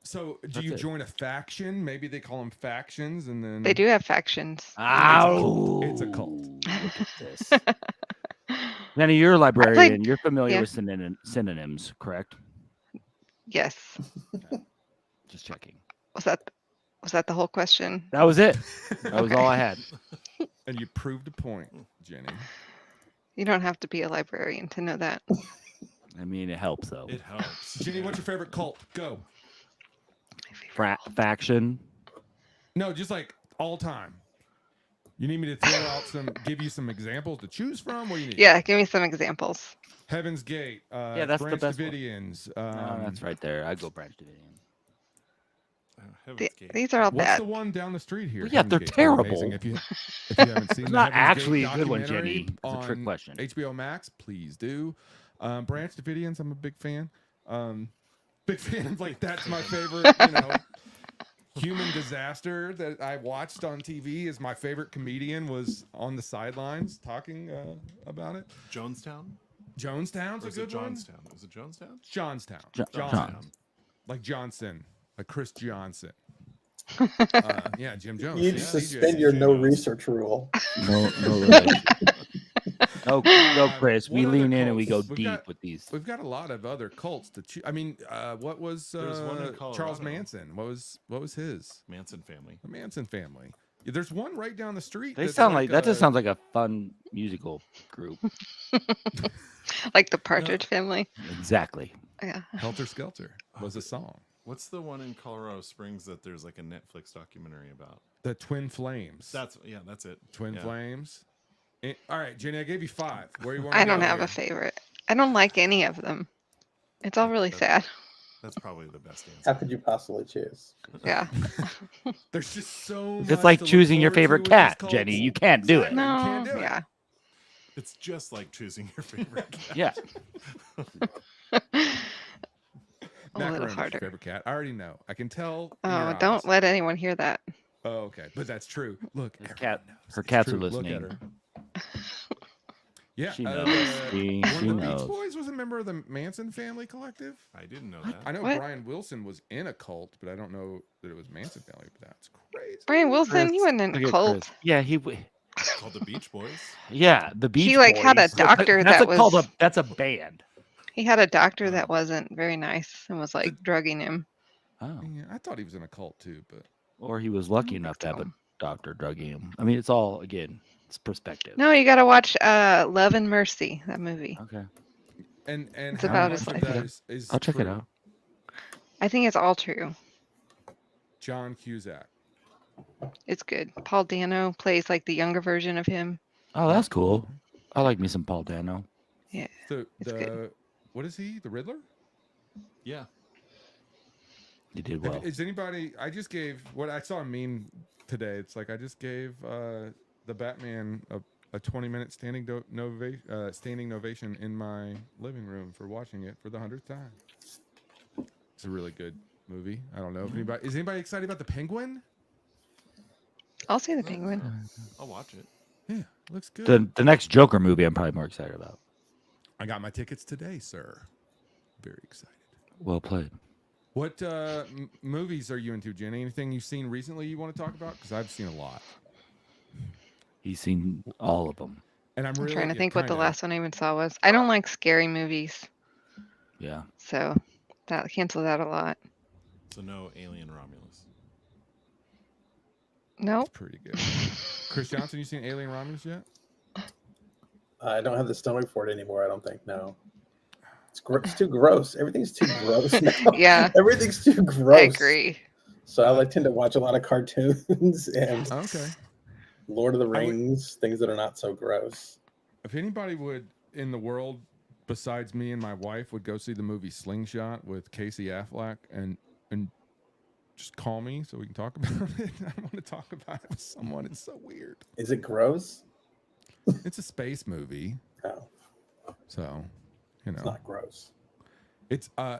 So, do That's you it. join a faction? Maybe they call them factions, and then They do have factions. Ow! It's a cult. Look at this. Nanny, you're a librarian. You're familiar yeah. with synonyms, correct? Yes. Just checking. Was that the whole question? That was it. That was Okay. all I had. And you proved a point, Jenny. You don't have to be a librarian to know that. I mean, it helps though. It helps. Jenny, what's your favorite cult? Go. Faction. No, just like all time. You need me to throw out give you some examples to choose from? What do you need? Yeah, give me some examples. Heaven's Gate. Yeah, that's the Branch best one. Davidians. No, that's right there. I go Branch Davidian. Heaven's Gate. These are all What's bad. the one down the street here? Well, yeah, Heaven's they're Gate's pretty terrible. amazing. If you haven't seen It's the not Heaven's actually Gate a good one, documentary Jenny. It's a trick on question. HBO Max, please do. Branch Davidians, I'm a big fan. Big fan of like that's my favorite, human disaster that I watched on TV is my favorite comedian was on the sidelines talking about it. Jonestown? Jonestown's Or a is it good one. Johnstown? Is it Jonestown? Johnstown. John. Like Johnson, like Chris Johnson. Yeah, Jim Jones. You See, suspend CJ. your no research rule. No relation. No, Chris. What We other lean in and we go cults? We've deep got- with these. We've got a lot of other cults to choose. I mean, what was There's one in Charles Colorado. Manson? What was his? Manson family. The Manson family. Yeah, there's one right down the street. They that's sound like that. Just a- sounds like a fun musical group. Like the Partridge Family. Exactly. Yeah. Helter Skelter was a song. What's the one in Colorado Springs that there's like a Netflix documentary about? The Twin Flames. That's it. Twin Yeah. Flames. All right, Jenny, I gave you 5. Where you want? I don't have a favorite. I don't like any of them. It's all really sad. That's probably the best How answer. could you possibly choose? Yeah. There's just so much. It's like to look choosing your forward to favorite with cat, these Jenny. cults. You can't do it. Exactly. No. can't do it. Yeah. It's just like choosing your favorite cat. Yeah. A Macaroni, little your harder. favorite cat. I already know. I can tell. in Oh, your don't eyes. let anyone hear that. Oh, okay, but that's true. Look, His everyone cat- knows. her It's cats are true. Look at listening. her. Yeah, She knows. one She of the knows. Beach Boys was a member of the Manson family collective. I didn't know What? that. I know What? Brian Wilson was in a cult, but I don't know that it was Manson family. But that's crazy. Brian Wilson, Chris, you went in look a at cult. Chris. Yeah, It's called the Beach Boys. Yeah, the Beach He like had a Boys. doctor That's that called was. that's a band. He had a doctor that wasn't very nice and was like drugging him. Oh. Yeah, I thought he was in a cult too, but Or he was lucky I don't enough to think have a so. doctor drugging him. I mean, it's all again, it's perspective. No, you got to watch Love and Mercy, that movie. Okay. and It's how about much his of life. that is I'll check it true? out. I think it's all true. John Cusack. It's good. Paul Dano plays like the younger version of him. Oh, that's cool. I like me some Paul Dano. The It's good. what is he? The Riddler? Yeah. He did well. Is anybody? I just gave what I saw a meme today. It's like I just gave the Batman a 20-minute standing ovation in my living room for watching it for the 100th time. It's a really good movie. I don't know if anybody is excited about the Penguin. I'll see the Penguin. I'll watch it. Yeah, looks good. The next Joker movie, I'm probably more excited about. I got my tickets today, sir. Very excited. Well played. What movies are you into, Jenny? Anything you've seen recently you want to talk about? Because I've seen a lot, He's seen all of them. and I'm I'm really trying to think what the kinda. last one I even saw was. I don't like scary movies, Yeah. so that cancels out a lot. So no Alien Romulus. Nope. It's pretty good. Chris Johnson, you seen Alien Romulus yet? I don't have the stomach for it anymore. I don't think. No, it's too gross. Everything's too gross now. Yeah. Everything's too gross. I agree. So I tend to watch a lot of cartoons and Okay. Lord of the I would- Rings, things that are not so gross. If anybody would in the world besides me and my wife would go see the movie Slingshot with Casey Affleck and just call me so we can talk about it. I want to talk about it with someone. It's so weird. Is it gross? It's a space movie, No, so you it's know not gross. it's I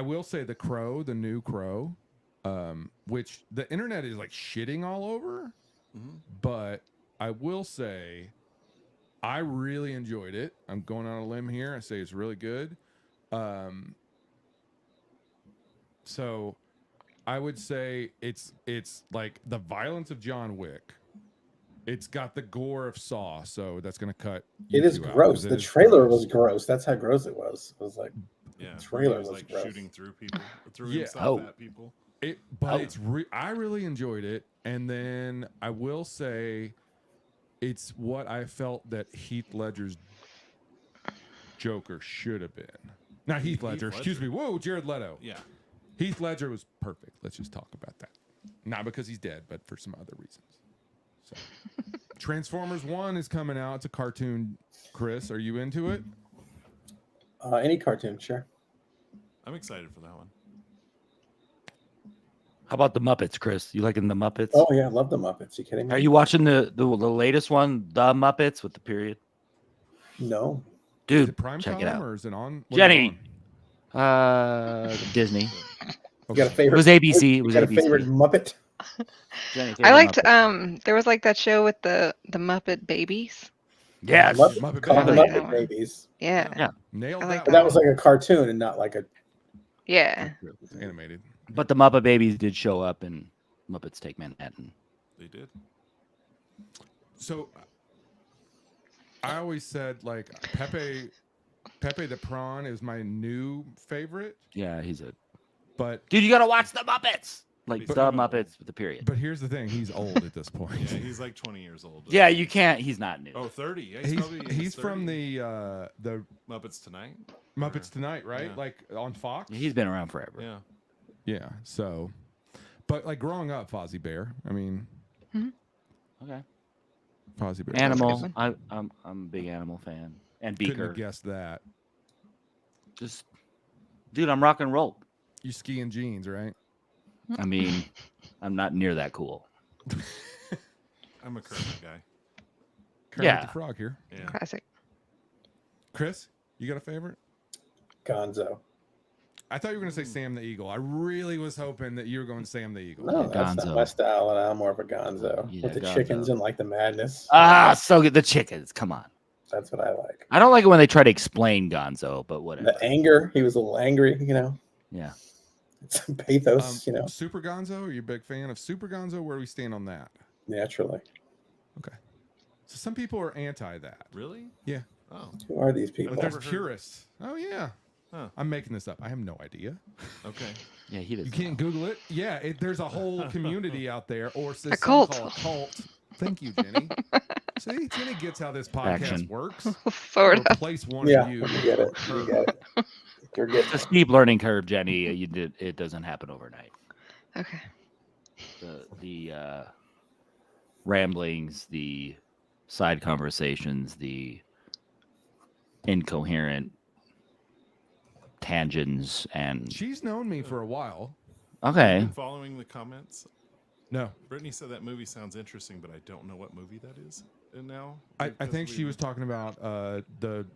will say The Crow, the new Crow, which the internet is like shitting all over. Mhm. But I will say, I really enjoyed it. I'm going on a limb here. I say it's really good. So I would say it's like the violence of John Wick. It's got the gore of Saw, so that's going to cut. It is you two out, gross. 'cause it The is trailer gross. was gross. That's how gross it was. It was like Yeah, The where he trailer was was like gross. shooting through people, through Yeah. himself at people. But it's I really enjoyed it, and then I will say, it's what I felt that Heath Ledger's Joker should have been. Not Heath Ledger. Excuse me. Whoa, Jared Leto. Yeah, Heath Ledger was perfect. Let's just talk about that. Not because he's dead, but for some other reasons. So, Transformers 1 is coming out. It's a cartoon. Chris, are you into it? Any cartoon, sure. I'm excited for that one. How about the Muppets, Chris? You liking the Muppets? Oh yeah, I love the Muppets. You kidding me? Are you watching the latest one, the Muppets with the period? No. Is Dude, it prime check time it out. or is it on? Jenny. Disney. You got a Okay. favorite? It was ABC. It was You got a ABC. favorite Muppet? Jenny, I favorite liked Muppet. there was like that show with the Muppet babies. Yes. Muppet Called the Babies. Muppet Babies. Yeah. Yeah. Nailed I like that. But that one. was like a cartoon and not like a. Yeah. It's animated. But the Muppet Babies did show up in Muppets Take Manhattan. They did. So I always said like Pepe the Prawn is my new favorite, Yeah, he's a but dude. You gotta watch the Muppets, like But- the Muppets with the period. here's the thing, he's old at this point. Yeah, he's like 20 years old. Yeah, you can't. He's not new. Oh, 30. Yeah, He's from 30. the Muppets Tonight. Muppets Or- Tonight, right? Yeah. Like on Fox. He's been around forever. Yeah. Yeah. So, but like growing up, Fozzie Bear. I mean, Okay. Fozzie Bear. Animal. good I'm a big Animal fan. And Couldn't Beaker. have guessed that. Just, dude, I'm rock and roll. You ski in jeans, right? I mean, I'm not near that cool. I'm a Kermit guy. Kermit Yeah. the Frog here. Yeah. Classic. Chris, you got a favorite? Gonzo. I thought you were going to say Sam the Eagle. I really was hoping that you were going to Sam the Eagle. No, that's Gonzo. not my style, and I'm more of a Gonzo Yeah, with the Gonzo. chickens and like the madness. Ah, so good. The chickens. Come on. That's what I like. I don't like it when they try to explain Gonzo, but whatever. The anger. He was a little angry, you know. Yeah. Some pathos, you know. Super Gonzo, are you a big fan of Super Gonzo? Where do we stand on that? Naturally. Okay. So some people are anti that. Really? Yeah. Oh, Who are these people? But there's never heard- purists. Oh, yeah. Huh. I'm making this up. I have no idea. okay. Yeah, he does. You can't Google it. Yeah, there's a whole community out there, or some cult. call it cult. Thank you, Jenny. See, Jenny gets how this podcast Action. works. Sort We'll of. Replace one Yeah, of you. you get it. You get it. You're good. It's a steep learning curve, Jenny. It doesn't happen overnight. Okay. The ramblings, the side conversations, the incoherent tangents, and She's known me for a while. okay. Been following the comments. No, Brittany said that movie sounds interesting, but I don't know what movie that is. And now I because think she was talking about the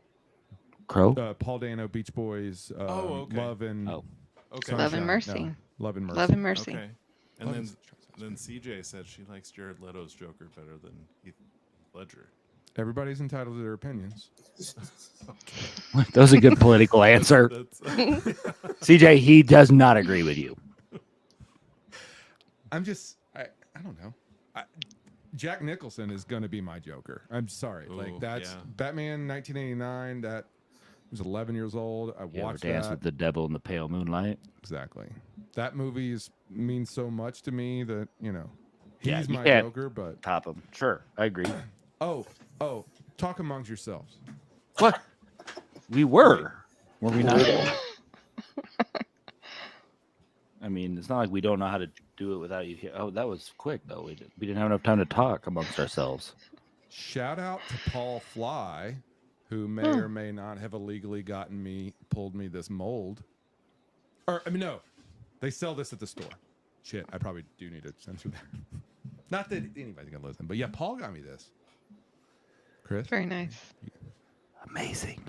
Crow. Paul Dano Beach Boys. Oh, okay. Love and Oh. Okay. Sunshine. Love and Mercy. No, Love and Mercy. Love and Mercy. Okay. And Love then is- then CJ said she likes Jared Leto's Joker better than Heath Ledger. Everybody's entitled to their opinions. That was a good political answer. That's CJ, he does not agree with you. I'm just, I don't know. Jack Nicholson is going to be my Joker. I'm sorry. Ooh, like that's yeah. Batman 1989. That was 11 years old. I You ever watched dance that. with the devil in the pale moonlight? Exactly. That movie means so much to me that, you know, Yeah, he's you my can't- Joker, but Top him. Sure, I agree. oh, talk amongst yourselves. What? We were we not? I mean, it's not like we don't know how to do it without you here. Oh, that was quick though. We didn't have enough time to talk amongst ourselves. Shout out to Paul Fly, who may or may not have illegally pulled me this mold. Or, I mean, no, they sell this at the store. Shit, I probably do need to censor that. Not that anybody's gonna listen, but yeah, Paul got me this. Chris? Very nice. Amazing.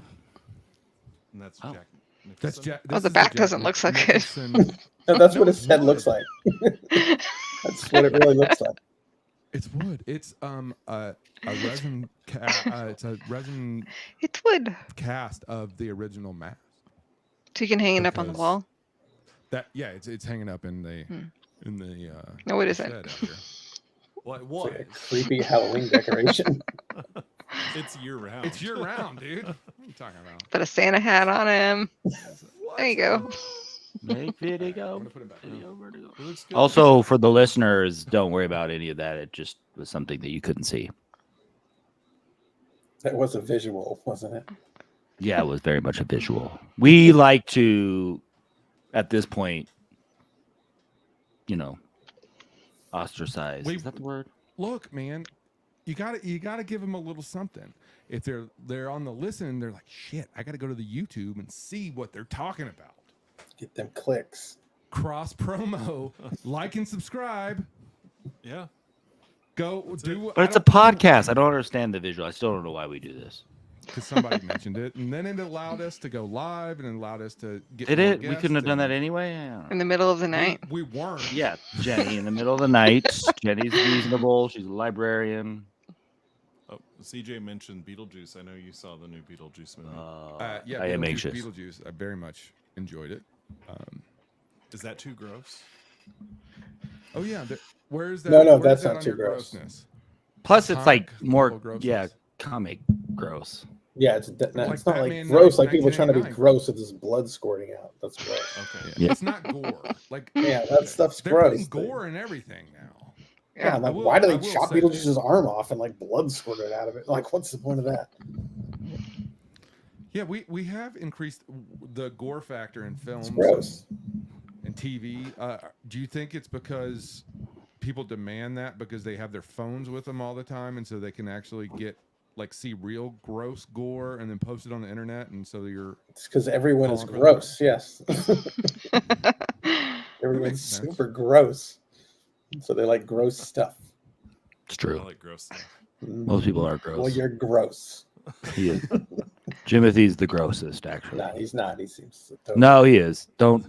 and that's Oh. Jack Nicholson. That's Jack. Oh, this the is back Jack doesn't look so good. Nicholson No, that's No, what his it's head looks wood. like. That's what it really looks like. It's wood. It's a resin. It's a resin It's wood. cast of the original mask. So you can hang it up on the Because wall. That it's hanging up in the No, what the is it? shed out here. What? It's What? like a creepy Halloween decoration. It's year round. It's year round, dude. What are you talking about? Put a Santa hat on him. There you go. Make video. I'm gonna put it back. It looks good. Also, for the listeners, don't worry about any of that. It just was something that you couldn't see. That was a visual, wasn't it? Yeah, it was very much a visual. We like to, at this point, ostracize. Is that the word? Look, man, you gotta give them a little something. If they're on the listen, they're like, shit, I gotta go to the YouTube and see what they're talking about. Get them clicks. Cross promo, like and subscribe. Yeah. Go do. But it's a podcast. I don't understand the visual. I still don't know why we do this. Because somebody mentioned it, and then it allowed us to go live, and it allowed us to get. Did more it? We guests, couldn't have done and that anyway. I don't know. In the middle of the night. We weren't. Yeah, Jenny in the middle of the night. Jenny's reasonable. She's a librarian. Oh, CJ mentioned Beetlejuice. I know you saw the new Beetlejuice movie. Yeah, I am Beetlejuice, anxious. Beetlejuice. I very much enjoyed it. Is that too gross? Oh yeah, where's that? No, where's that's that not on too your gross. grossness? Plus, it's like Comic more, level grossness. yeah, comic gross. Yeah, it's not Like like Batman gross, like people trying to be 1989. gross with this blood squirting out. That's gross. Okay. Yeah. It's not gore. Like Yeah, that stuff's they're gross. putting gore in everything now. Yeah, I like will- why do I they will chop say Beetlejuice's arm off and like blood squirted out of it? Like, what's the point of that? Yeah, we have increased the gore factor in films It's gross. and TV. Do you think it's because people demand that because they have their phones with them all the time, and so they can actually see real gross gore and then post it on the internet, and so you're It's because everyone is Calling for gross. Yes, That everyone's makes sense. super gross, so they like gross stuff. It's I true. like gross stuff. Most people are gross. Well, you're gross. He is. Jimothy's the grossest, actually. No, he's not. He seems totally... No, he is. Don't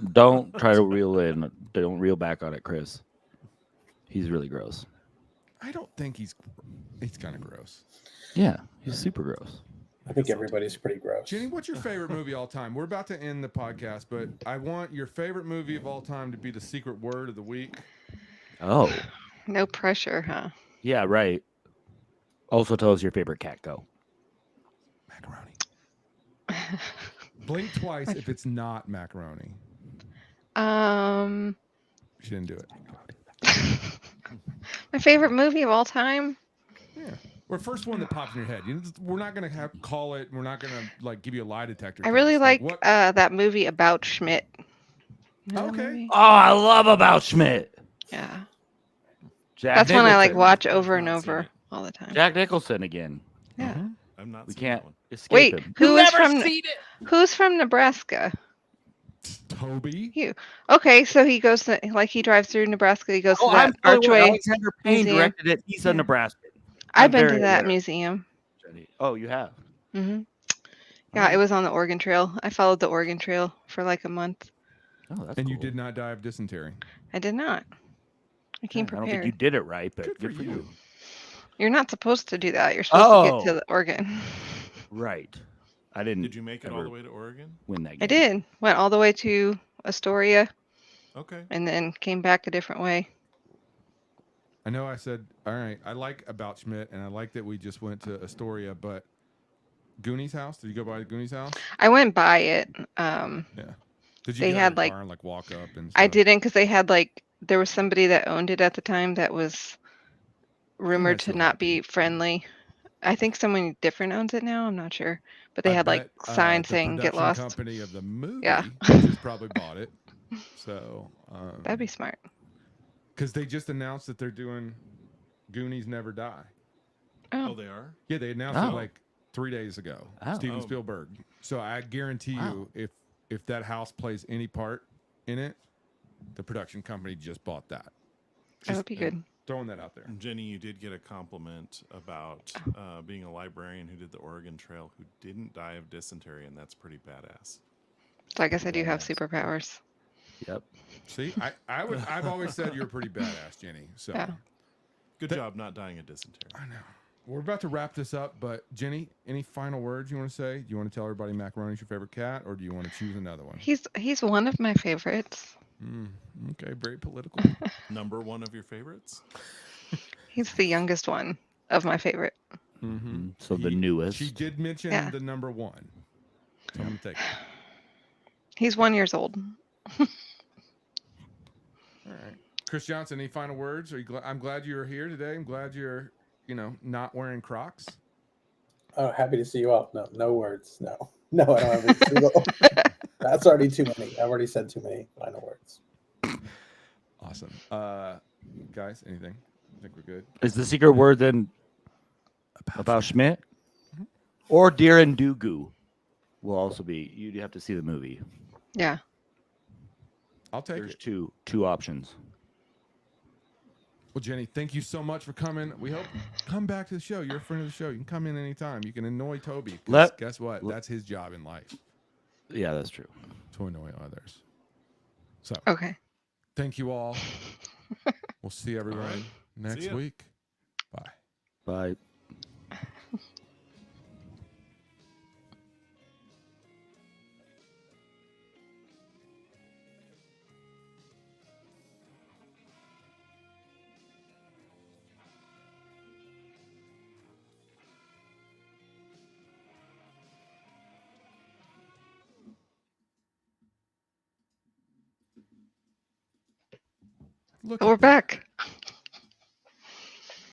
try to reel in. Don't reel back on it, Chris. He's really gross. I don't think he's kind of gross. Yeah, he's super gross. I think everybody's pretty gross. Jenny, what's your favorite movie all time? We're about to end the podcast, but I want your favorite movie of all time to be the secret word of the week. Oh, No pressure, huh? yeah, right. Also, tell us your favorite cat. Go. Macaroni. Blink twice if it's not macaroni. She didn't do it. My favorite movie of all time. Yeah. Or first one that pops in your head. We're not gonna call it. We're not gonna give you a lie detector. I really test. like what? that movie About Schmidt. You know that Okay. movie? Oh, I love About Schmidt. Yeah. Jack That's one I like Nicholson. watch over I've and not seen over it. all the time. Jack Nicholson again. Yeah. Uh-huh. I'm not. We seen can't that one. escape Wait, him. who's from Nebraska? Toby. You. Okay, so he goes to he drives through Nebraska. He goes to that Archway. Alexander Payne Museum. directed it. He's a Yeah. Nebraska. I've been to very that aware. museum. Oh, you have. Hmm. Yeah, it was on the Oregon Trail. I followed the Oregon Trail for like a month. Oh, that's And cool. you did not die of dysentery. I did not. I came I don't think prepared. you did it right, but Good for you. You're not supposed to do that. You're supposed to get to Oh. the Oregon. Right. I didn't. Did you make it all ever the way to Oregon? win that game. I did. Went all the way to Astoria Okay. and then came back a different way. I know I said, all right, I like About Schmidt, and I like that we just went to Astoria, but Goonies house? Did you go by Goonies house? I went by it. Yeah. Did you They get out had, of the like- car and walk up and I stuff? didn't because they had there was somebody that owned it at the time that was rumored to still not be friendly. I think someone different owns it now. I'm not sure, but they I had bet, signs the saying "Get production lost." company of the movie Yeah. just probably bought it. So That'd be smart. because they just announced that they're doing Goonies Never Die. Oh, they are. Yeah, they announced Oh. it like 3 days ago. Oh. Steven Oh. Spielberg. So I guarantee you, if that house plays any part in it, the production company just bought that. That would be good. Throwing that out there. And Jenny, you did get a compliment about being a librarian who did the Oregon Trail who didn't die of dysentery, and that's pretty badass. So I guess I do have superpowers. Yep. See, I've always said you're pretty badass, Jenny. So Yeah. Good job not dying of dysentery. I know. We're about to wrap this up, but Jenny, any final words you want to say? Do you want to tell everybody Macaroni's your favorite cat, or do you want to choose another one? He's one of my favorites. Okay, very political. Number one of your favorites? He's the youngest one of my favorite. So the newest. She did mention the number one. So I'm gonna take it. He's 1 year old. All right, Chris Johnson. Any final words? Are you? I'm glad you're here today. I'm glad you're, not wearing Crocs. Oh, happy to see you all. No words. No, I don't have a single. That's already too many. I've already said too many final words. Awesome. Guys, anything? I think we're good. Is the secret word then about Schmidt? Or Deer and Dugu will also be. You have to see the movie. Yeah. I'll take There's it. two options. Well, Jenny, thank you so much for coming. We hope come back to the show. You're a friend of the show. You can come in anytime. You can annoy Toby. Guess what? That's his job in life. Yeah, that's true. To annoy others. So Okay. thank you all. We'll see everyone next week. Bye. Bye. Look We're back.